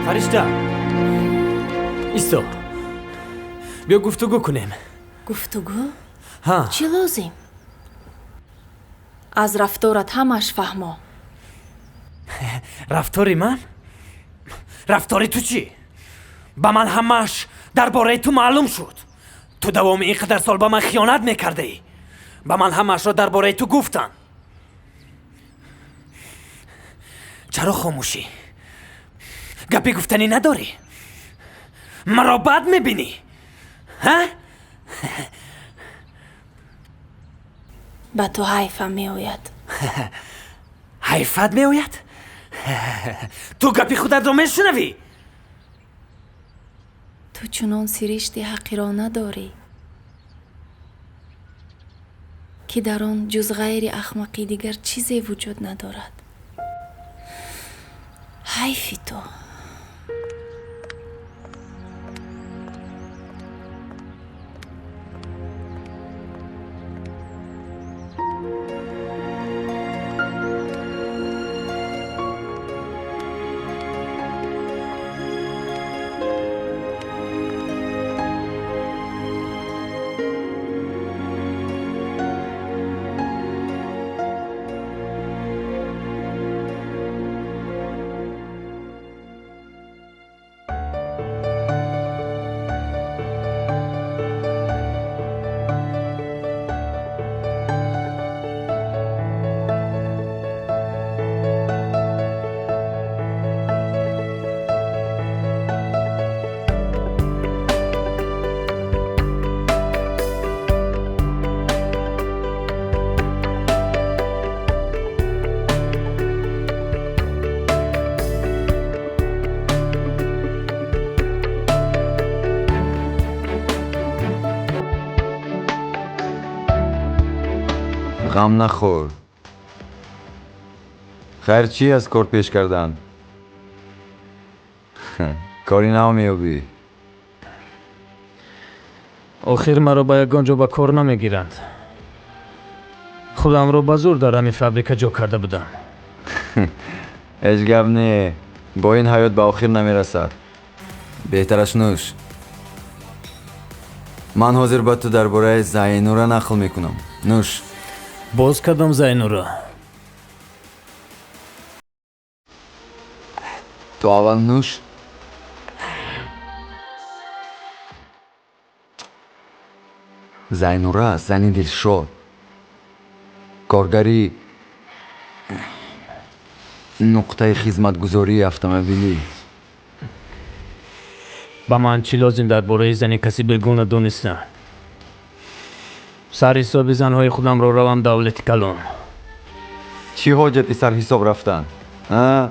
فرشته ایستو بیا گفتگو کنیم. گفتگو؟ ها چی لازم؟ از رفتارت همش فهمو. رفتاری من؟ رفتاری تو چی؟ با من همش درباره تو معلوم شد. تو دوام اینقدر سال با من خیانت میکردی. با من همش را درباره تو گفتن. چرا خاموشی؟ گپی گفتنی نداری؟ مرا بد میبینی؟ ها؟ به تو حیفم میآید. حیفت میآید؟ تو گپی خودت رو میشنوی؟ تو چنان سرشت حقیرانه داری که در آن جز غیر احمقی دیگر چیزی وجود ندارد. حیفی تو. غم نخور. خیر چی از کار پیش کردن؟ کاری نمیابی. آخر مرا با یگان جا با کار نمیگیرند. خودم رو با زور در همین فابریکه جا کرده بودم. هیچ گپ نی. با این حیات به آخر نمیرسد. بهترش نوش. من حاضر با تو درباره زینورا نقل میکنم. نوش. باز کدام زینورا؟ تو اول نوش. زینورا زنی دلشاد، کارگری، نقطه خدمتگزاری اتومبیلی. با من چی لازم درباره زنی کسی بگو ندونستم. سر حساب زنهای خودم رو روم دولتی کلان. چی حاجتی سر حساب رفتن؟ ها؟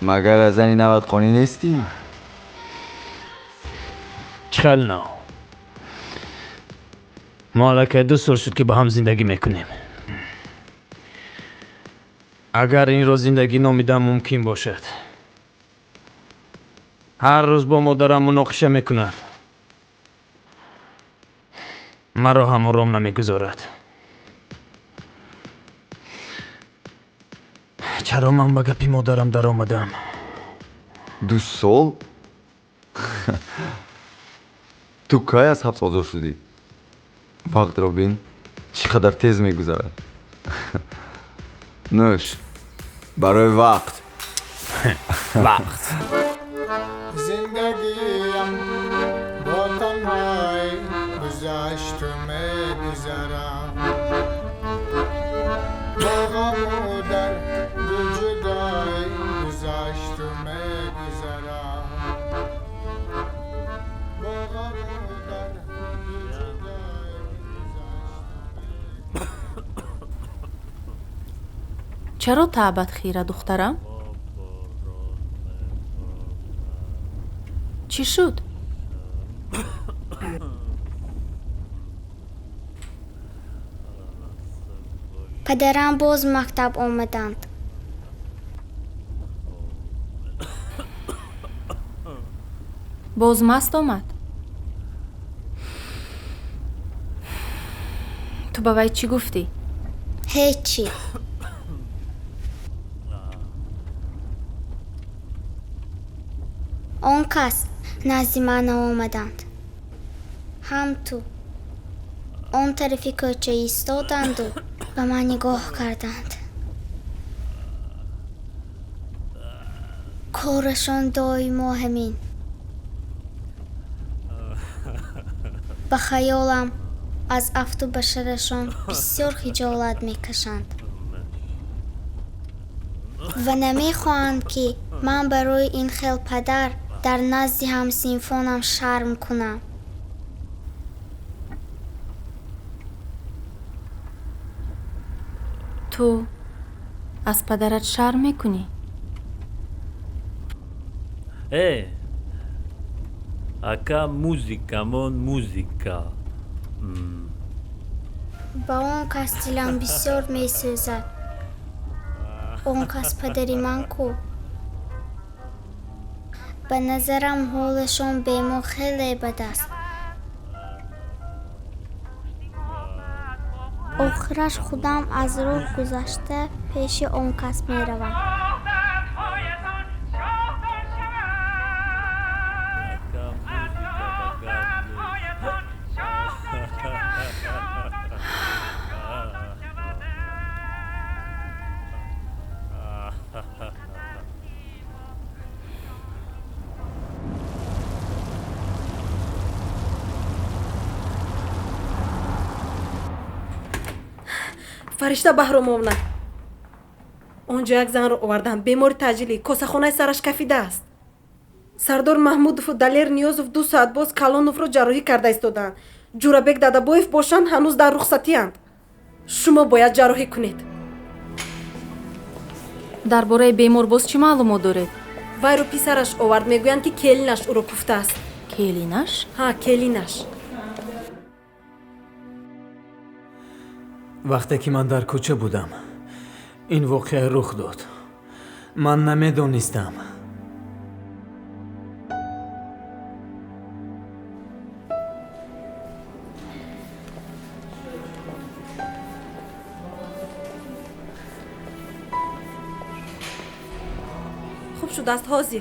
مگر از زنی 90 خانی نیستی؟ چخل نه. ما الکی 2 سال شد که با هم زندگی میکنیم. اگر این روز زندگی نامیدم ممکن باشد، هر روز با مادرم مناقشه میکنم. مرا هم آرام نمیگذارد. چرا من به گپی مادرم در آمدم؟ 2 سال؟ تو کی از 7 آزار شدی؟ وقت رو بین چقدر تیز میگذرد. نوش برای وقت. وقت. زندگیم با تنهایی گذشت و میگذرم، با غم و درد و جدایی گذشت و میگذرم، با غم و درد و جدایی چرا تعبت خیره دخترم؟ چی شد؟ پدرم باز مکتب آمدند. باز مست آمد. تو با وی چی گفتی؟ هیچی. آن کس نزد من آمدند. هم تو آن طرفی کوچه ایستادند و به من نگاه کردند. کارشان دائما همین. به خیالم از افت و بشرشان بسیار خجالت میکشند و نمیخواهند که من برای این خیل پدر در نزد همسنفانم شرم کنم. تو از پدرت شرم میکنی؟ Acá música, mon música. با آن کس دلم بسیار میسوزد. آن کس پدری من کو. به نظرم حالشان به ما خیلی بد است. آخرش خودم از راه گذشته پیش آن کس میروم. فرشته بهرام آمد. آنجا یک زن رو آوردن بیمار تجلی. کاسخانه سرش کفیده است. سردار محمودов و دلیر نیازов 2 ساعت باز کلانов رو جراحی کرده ایستادند. جورابک دادابویف باشند هنوز در رخصتی اند. شما باید جراحی کنید. درباره بیمار باز چی معلومات دارید؟ وی رو پسرش آورد. میگویند که کلینش او رو کوفته است. کلینش؟ ها کلینش. وقتی که من در کوچه بودم این واقعه رخ داد. من نمیدونستم. خوب شد است حاضر.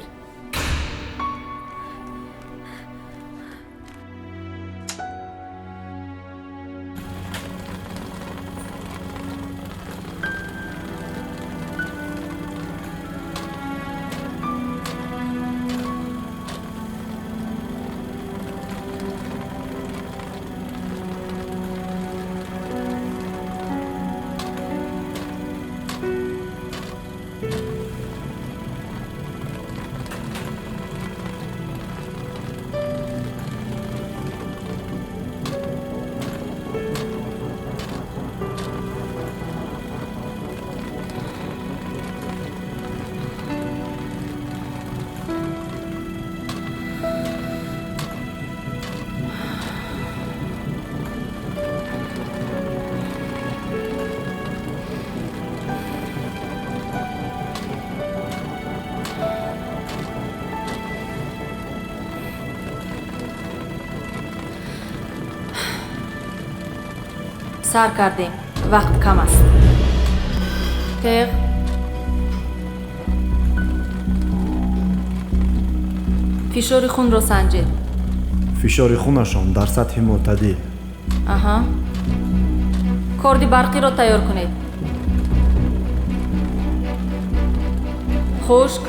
сар кардем. Вақт кам аст. теғ фишори хунро санҷед. фишори хунашон дар сатҳи мӯътадил. аҳа корди барқиро тайёр кунед. хушк.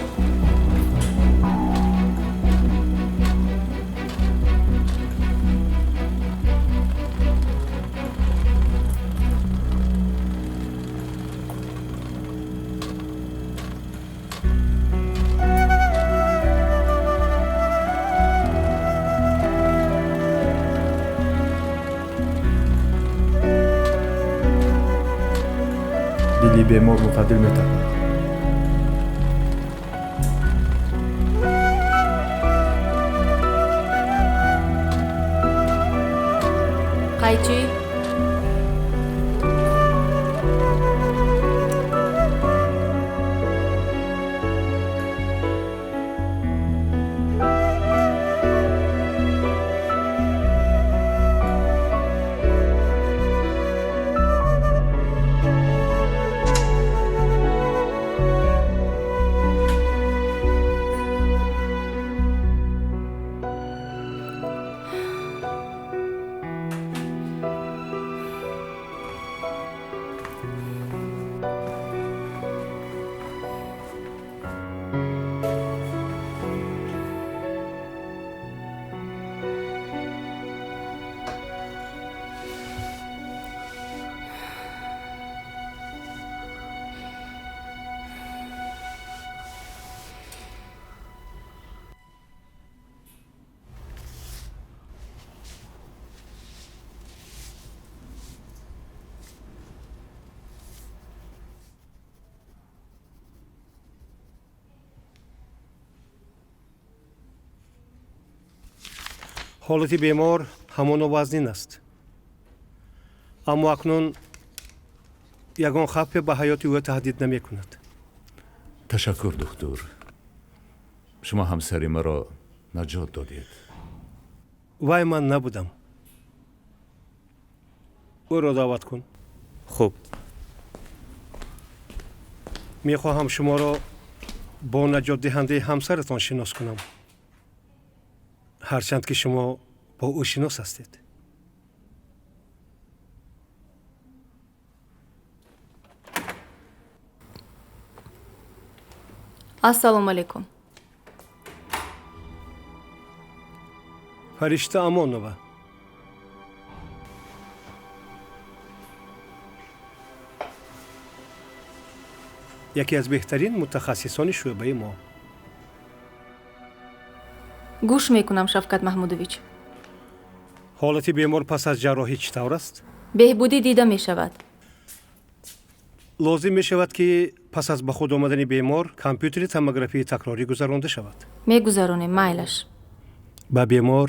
дили бемор мӯътадил метавонад. қайчӣ. ҳолати бемор ҳамоно вазнин аст. аммо акнун ягон хавфе ба ҳаёти ӯ таҳдид намекунад. ташаккур духтур. шумо ҳамсари маро наҷот додед. вай ман набудам. ӯро даъват кун. хуб. мехоҳам шуморо бо наҷотдиҳандаи ҳамсаратон шинос кунам. ҳарчанд ки шумо бо ӯ шинос ҳастед. ассалому алайкум. фаришта амонова. яке аз беҳтарин мутахассисони шӯъбаи мо. гӯш мекунам шавкат маҳмудович. ҳолати бемор пас аз ҷарроҳӣ чӣ тавр аст? беҳбудӣ дида мешавад. лозим мешавад ки пас аз ба худ омадани бемор компютери томографии такрорӣ гузаронда шавад. мегузаронем майлаш. ба бемор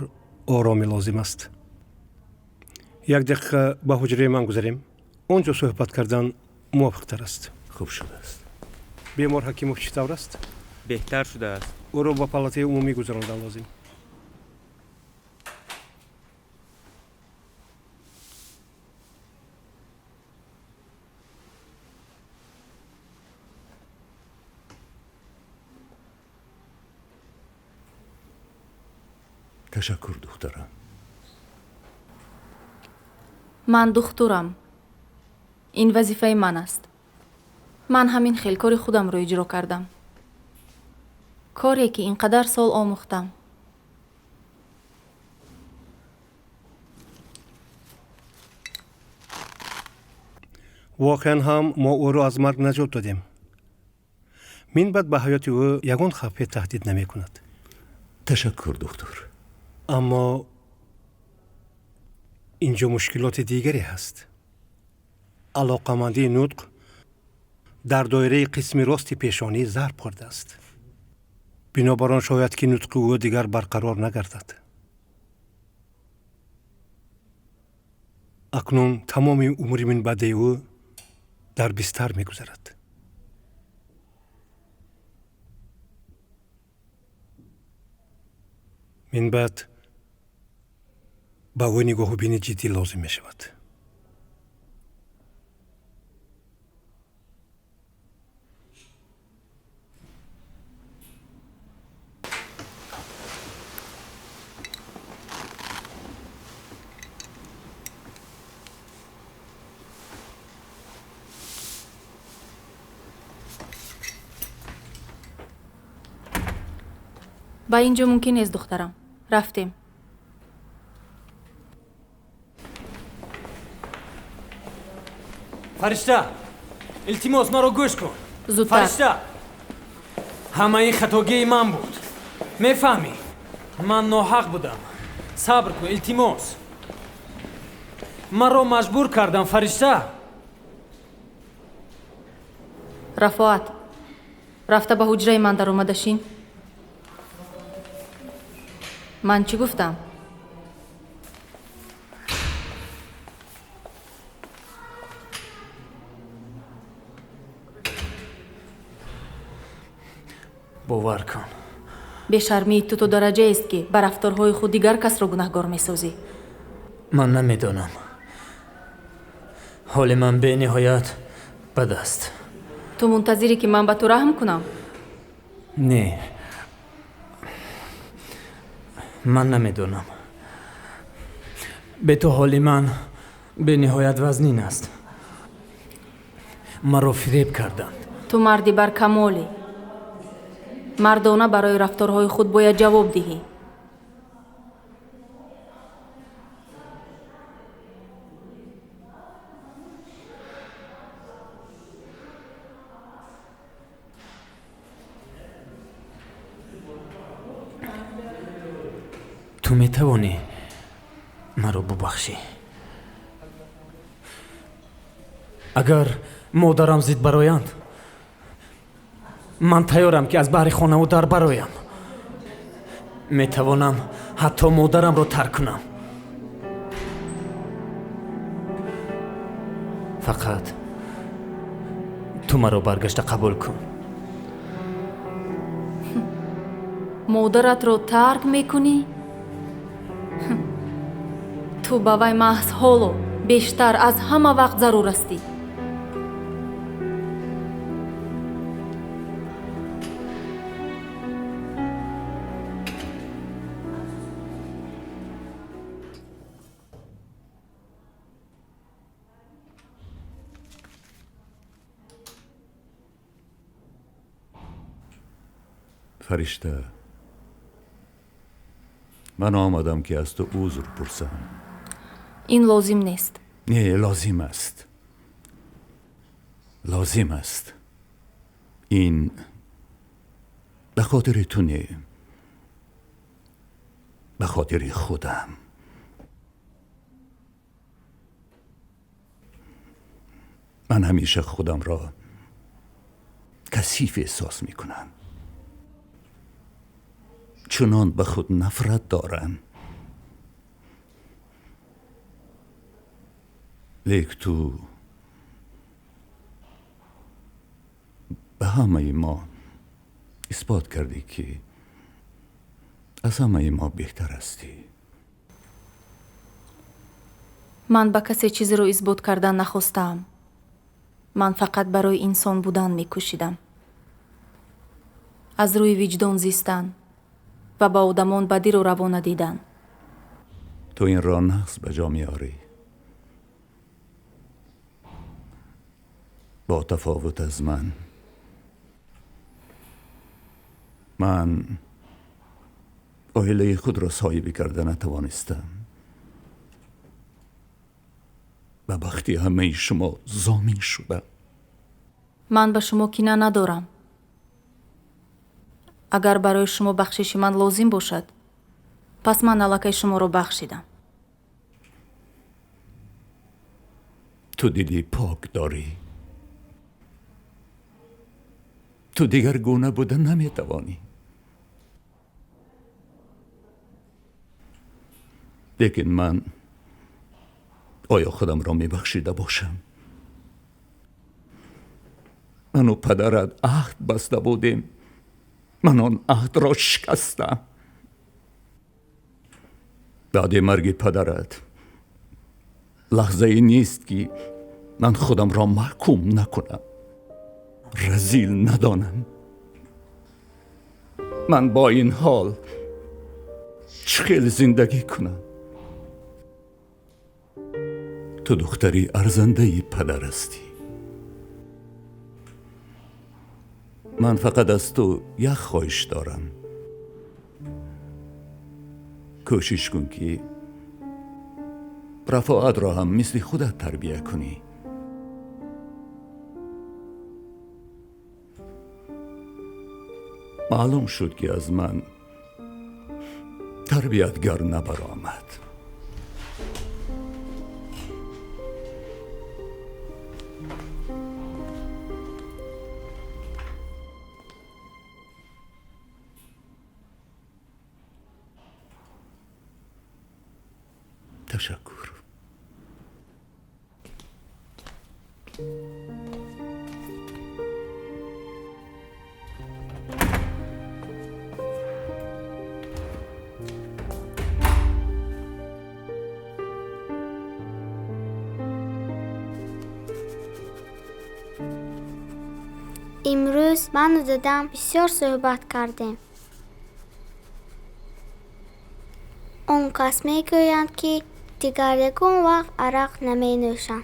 ороми лозим аст. як дақиқа ба ҳуҷраи ман гузарем. он ҷо суҳбат кардан мувофиқтар аст. хуб шудааст. бемор ҳакимов чӣ тавр аст? беҳтар шудааст. ӯро ба палатаи умумӣ гузарондан лозим. ташаккур духтарам. ман духтурам. ин вазифаи ман аст. ман ҳамин хел кори худамро иҷро кардам. коре ки ин қадар сол омӯхтам. воқеан ҳам мо ӯро аз марг наҷот додем. минбаъд ба ҳаёти ӯ ягон хавфе таҳдид намекунад. ташаккур духтур. аммо инҷо мушкилоти дигаре ҳаст. алоқамандии нутқ дар доираи қисми рости пешонӣ зарб хӯрдааст. бинобар он шояд ки нутқи ӯ дигар барқарор нагардад. акнун тамоми умри минбаъдаи ӯ дар бистар мегузарад. минбаъд ба ӯ нигоҳубини ҷиддӣ лозим мешавад. ба ин ҷо мумкин нест духтарам. рафтем. фаришта, илтимос маро гӯш кун. зудтар. фаришта, ҳама ин хатогии ман буд. мефаҳмӣ? ман ноҳақ будам. сабр кун, илтимос. маро маҷбур кардам, фаришта. рафоат, рафта ба ҳуҷраи ман даромада шин. ман чӣ гуфтам? бовар кун. бешармии ту то дараҷаест ки ба рафторҳои худ дигар касро гунаҳгор месозӣ. ман намедонам. ҳоли ман бениҳоят бад аст. ту мунтазире ки ман ба ту раҳм кунам? не, ман намедонам. бе ту ҳоли ман бениҳоят вазнин аст. маро фиреб карданд. ту марди баркамолӣ. мардона барои рафторҳои худ бояд ҷавоб диҳӣ. ту метавонӣ маро бубахшӣ. агар модарам зид бароянд, ман тайёрам ки аз баҳри хонаву дар бароям. метавонам ҳатто модарамро тарк кунам. фақат ту маро баргашта қабул кун. модаратро тарк мекунӣ? ту ба вай маҳз ҳоло бештар аз ҳама вақт зарур астӣ. фаришта, ман омадам ки аз ту узр пурсам. ин лозим нест. не, лозим аст. лозим аст. ин ба хотири ту не, ба хотири худам. ман ҳамеша худамро касиф эҳсос мекунам. чунон ба худ нафрат дорам. лек ту ба ҳамаи мо исбот кардӣ ки аз ҳамаи мо беҳтар ҳастӣ. ман ба касе чизеро исбот кардан нахостаам. ман фақат барои инсон будан мекӯшидам. аз рӯи виҷдон зистан ва ба одамон бадиро равона дидан. ту инро нағз ба ҷо меорӣ. با تفاوت از من عائله خود را صاحب کرده نتوانستم. به بختی همه شما ضامن شدم. من به شما کینه ندارم. اگر برای شما بخشش من لازم باشد، پس من الکی شما را بخشیدم. تو دلی پاک داری. تو دیگر گونه بودن نمیتوانی. لیکن من آیا خودم را میبخشیده باشم؟ من و پدرت عهد بسته بودیم. من آن عهد را شکستم. بعد مرگ پدرت لحظه ای نیست که من خودم را محکوم نکنم، رذیل ندانم. من با این حال چخیل زندگی کنم. تو دختری ارزنده پدر هستی. من فقط از تو یک خواهش دارم. کوشش کن که رفاعت را هم مثل خودت تربیت کنی. معلوم شد که از من تربیتگر نبرآمد. تشکر. امروز من و دادم بسیار صحبت کردیم. اون کس میگویند که دیگر یکون وقت عرق نمی نوشند.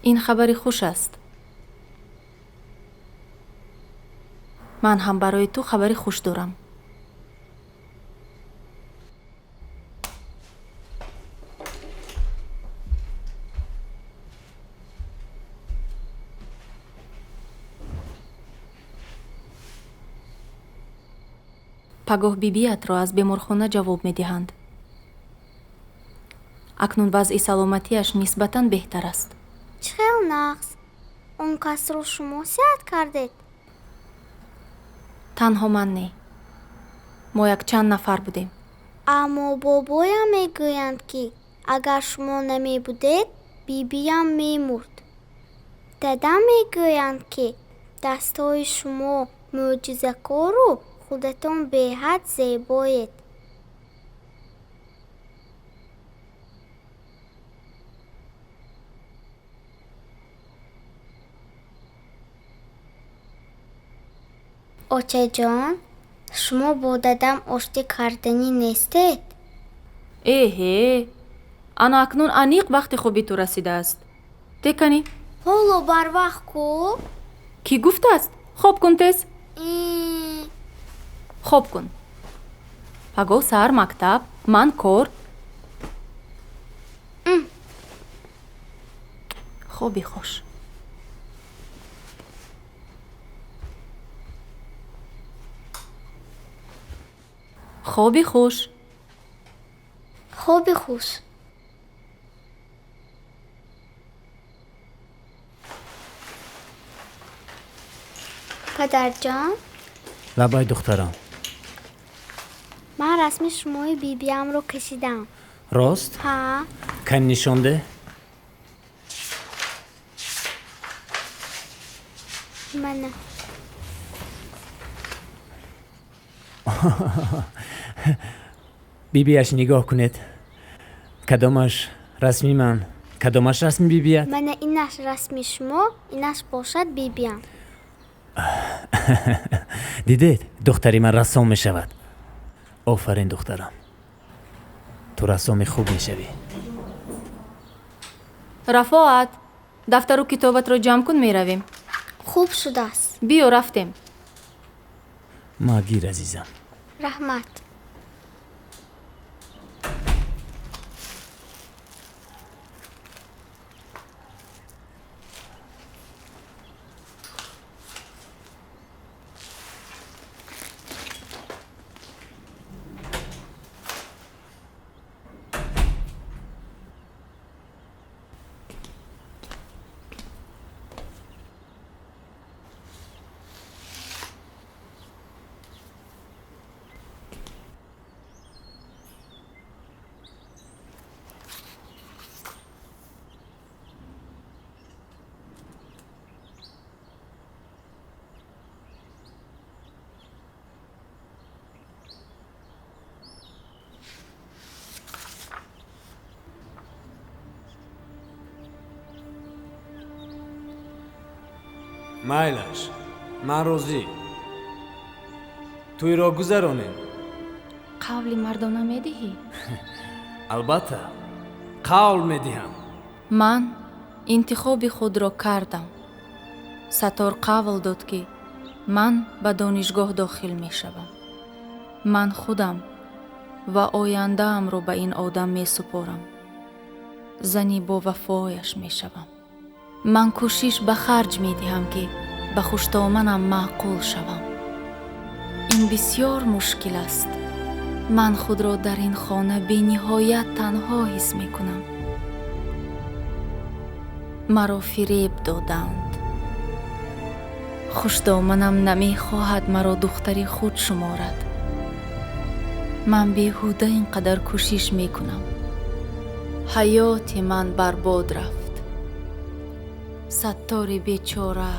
این خبری خوش است. من هم برای تو خبری خوش دارم. پگاه بیبیت را از بیمارخانه جواب می دهند. اکنون وضع سلامتیش نسبتاً بهتر است. چه نقص؟ اون کس رو شما صحت کردید؟ تنها من نه. ما یک چند نفر بودیم. اما بابایم میگویند که اگر شما نمی بودید بیبیم می مرد. دادم میگویند که دستای شما معجزه کار و خودتون به حد زیبایید. اوچه جان، شما با دادم آشتی کردنی نیستید؟ ایه، انا اکنون انیق وقت خوبی تو رسیده است. دیکنی؟ حالا بر وقت کو؟ کی گفته است؟ خوب کن تیز. خوب کن. پگاه سر مکتب، من کار. خوبی خوش. خوبی خوش. خوبی خوش. پدر جان؟ لبای دخترم. من رسم شمای بیبیم رو کشیدم. راست؟ ها؟ کن نشانده؟ من بیبیش نگاه کنید. کدامش رسمی من، کدامش رسمی بیبیت؟ من اینش رسمی شما، اینش باشد بیبیم. دیدید دختری من رسام می شود. آفرین دخترم، تو رسام خوب می شوی. رفاعت، دفتر و کتابت رو جمع کن می رویم. خوب شده است. بیا رفتیم. ما گیر عزیزم. رحمت. مایلش، من روزی توی را گذرانیم. قولی مردانه می دهی؟ البته قول می دهم. من انتخاب خود را کردم. сатор қавл дод ки ман ба донишгоҳ дохил мешавам. ман худам ва ояндаамро ба ин одам месупорам. зани бовафояш мешавам. ман кӯшиш ба харҷ медиҳам ки ба хуштоманам маъқул шавам. ин бисёр мушкил аст. ман худро дар ин хона бениҳоят танҳо ҳис мекунам. маро фиреб доданд. хуштоманам намехоҳад маро духтари худ шуморад. ман беҳуда ин қадар кӯшиш мекунам. ҳаёти ман барбод рафт. саттори бечора,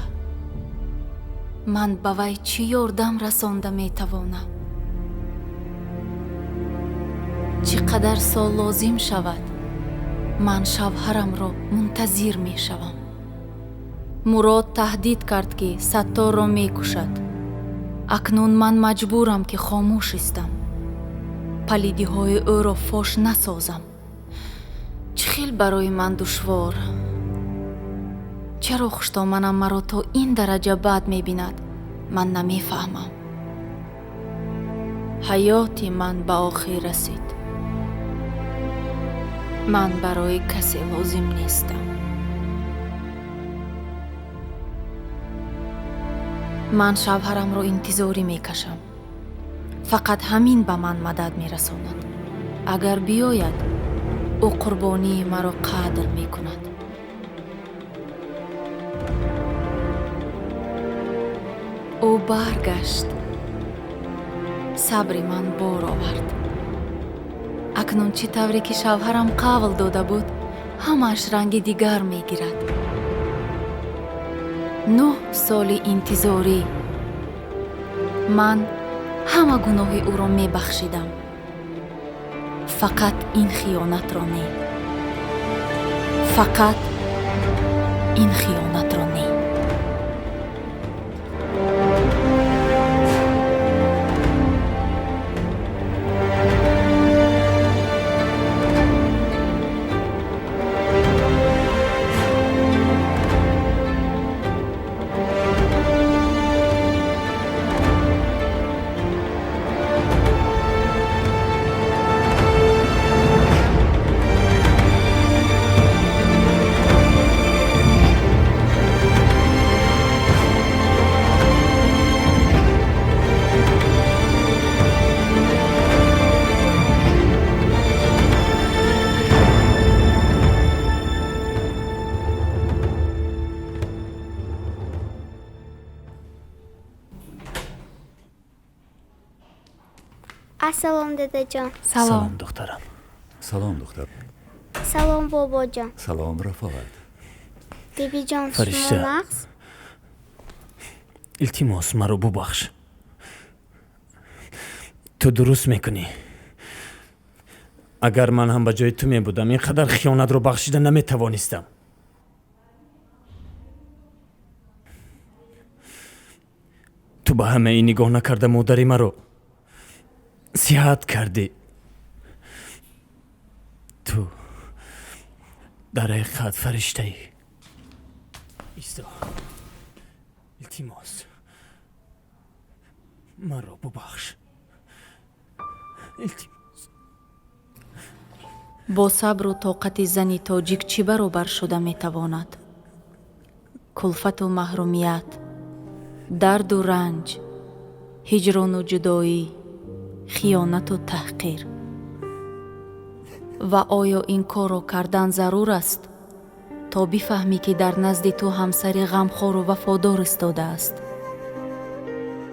ман ба вай чӣ ёрдам расонда метавонам? чӣ қадар сол лозим шавад, ман шавҳарамро мунтазир мешавам. мурод таҳдид кард ки сатторро мекушад. акнун ман маҷбурам ки хомӯш истам. палидиҳои ӯро фош насозам. чӣ хел барои ман душвор. чаро хуштоманам маро то ин дараҷа бад мебинад, ман намефаҳмам. ҳаёти ман ба охир расид. ман барои касе лозим нестам. ман шавҳарамро интизорӣ мекашам. фақат ҳамин ба ман мадад мерасонад. агар биёяд, ӯ қурбонии маро қадр мекунад. ӯ баргашт. сабри ман бор овард. акнун чӣ тавре ки шавҳарам қавл дода буд, ҳамааш ранги дигар мегирад. 9 соли интизорӣ. ман ҳама гуноҳи ӯро мебахшидам. фақат ин хиёнатро не. фақат ин хиёнатро не. Assalomu dedajon. Salom dухтарам. Salom духтар. Salom bobojon. Salom Rafoat. Bibijon, Farishta. shuma naqs? Iltimos маро бубахш. ту дуруст мекунӣ. агар ман ҳам ба ҷои ту мебудам, ин қадар хиёнатро бахшида наметавонистам. ту ба ҳамаи нигоҳ накарда модари маро сиҳат кардӣ. ту дар ҳақиқат фариштаӣ. исто. илтимос маро бубахш. илтимос. бо сабру тоқати зани тоҷик чӣ баробар шуда метавонад? кулфату маҳрумият, дарду ранҷ, ҳиҷрону ҷудоӣ, хиёнату таҳқир. ва оё ин корро кардан зарур аст, то бифаҳмӣ ки дар назди ту ҳамсари ғамхору вафодор истодааст?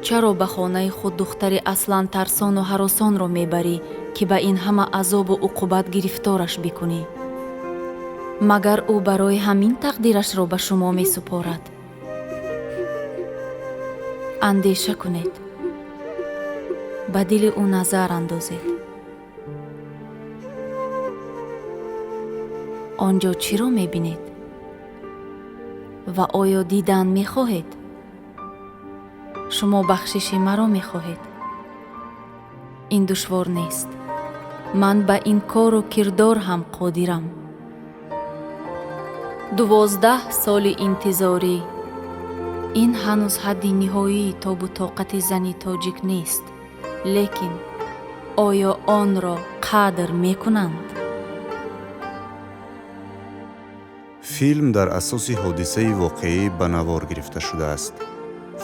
чаро ба хонаи худ духтари аслан тарсону ҳаросонро мебарӣ, ки ба ин ҳама азобу уқубат гирифтораш бикунӣ? магар ӯ барои ҳамин тақдирашро ба шумо месупорад? андеша кунед, ба дили ӯ назар андозед. онҷо чиро мебинед? ва оё дидан мехоҳед? шумо бахшиши маро мехоҳед? ин душвор нест. ман ба ин кору кирдор ҳам қодирам. 12 соли интизорӣ. ин ҳанӯз ҳадди ниҳоии тобу тоқати зани тоҷик нест, лекин оё онро қадр мекунанд? филм дар асоси ҳодисаи воқеӣ ба навор гирифта шудааст.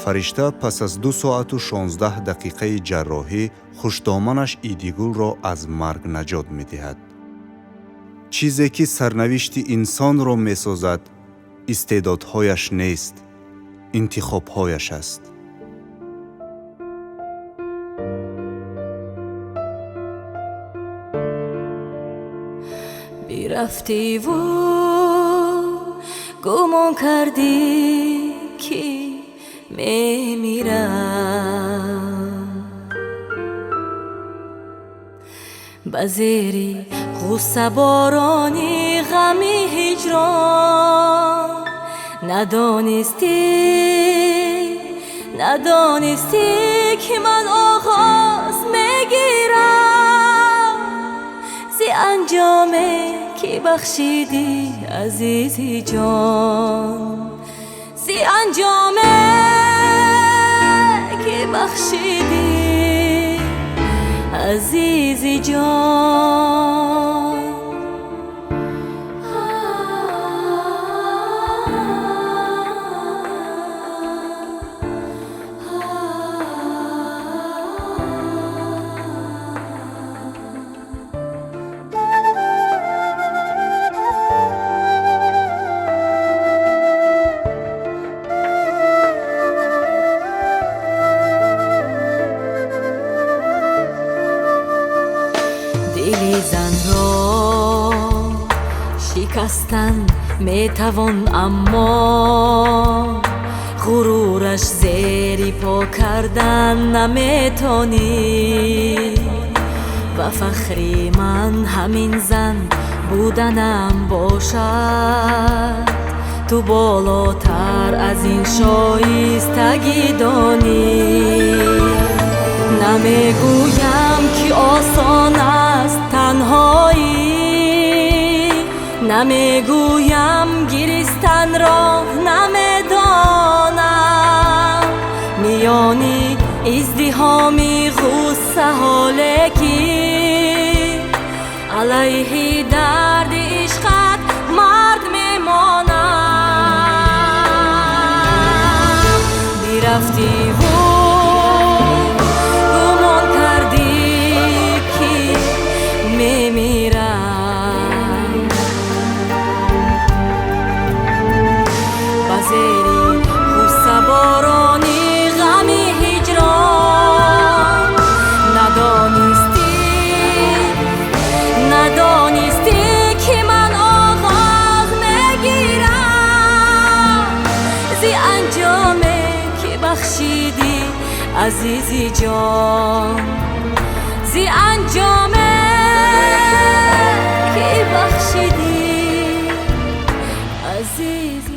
фаришта пас аз 2 соату 16 дақиқаи ҷарроҳӣ хушдоманаш Идигулро аз марг наҷот медиҳад. чизе ки сарнавишти инсонро месозад, истеъдодҳояш нест, интихобҳояш аст. бирафтиву гумон кардӣ ки мемирам, ба зери ғуссаборони ғами ҳиҷрон надонисти ки ман оғоз мегирам зи анҷоме ки бахшидӣ азизи ҷон, зи анҷоме ки бахшидӣ азизи ҷон. дили занро шикастан метавон, аммо ғурураш зери по кардан наметонӣ. ва фахри ман ҳамин зан буданам бошад, ту болотар аз ин шоистагӣ донӣ. намегӯям ки осон аст танҳоӣ, намегӯям гиристанро намедонам, миёни издиҳоми ғуссаҳоле ки алайҳи дарди ишқат мард мемонам. бирафтиву гумон кардӣ ки мемирам, ба зери ғуссаборони ғами ҳиҷрон надонисти ки ман оғоз мегирам зи анҷоме ки бахшидӣ азизи ҷон, зи анҷоме ки бахшидӣ азизи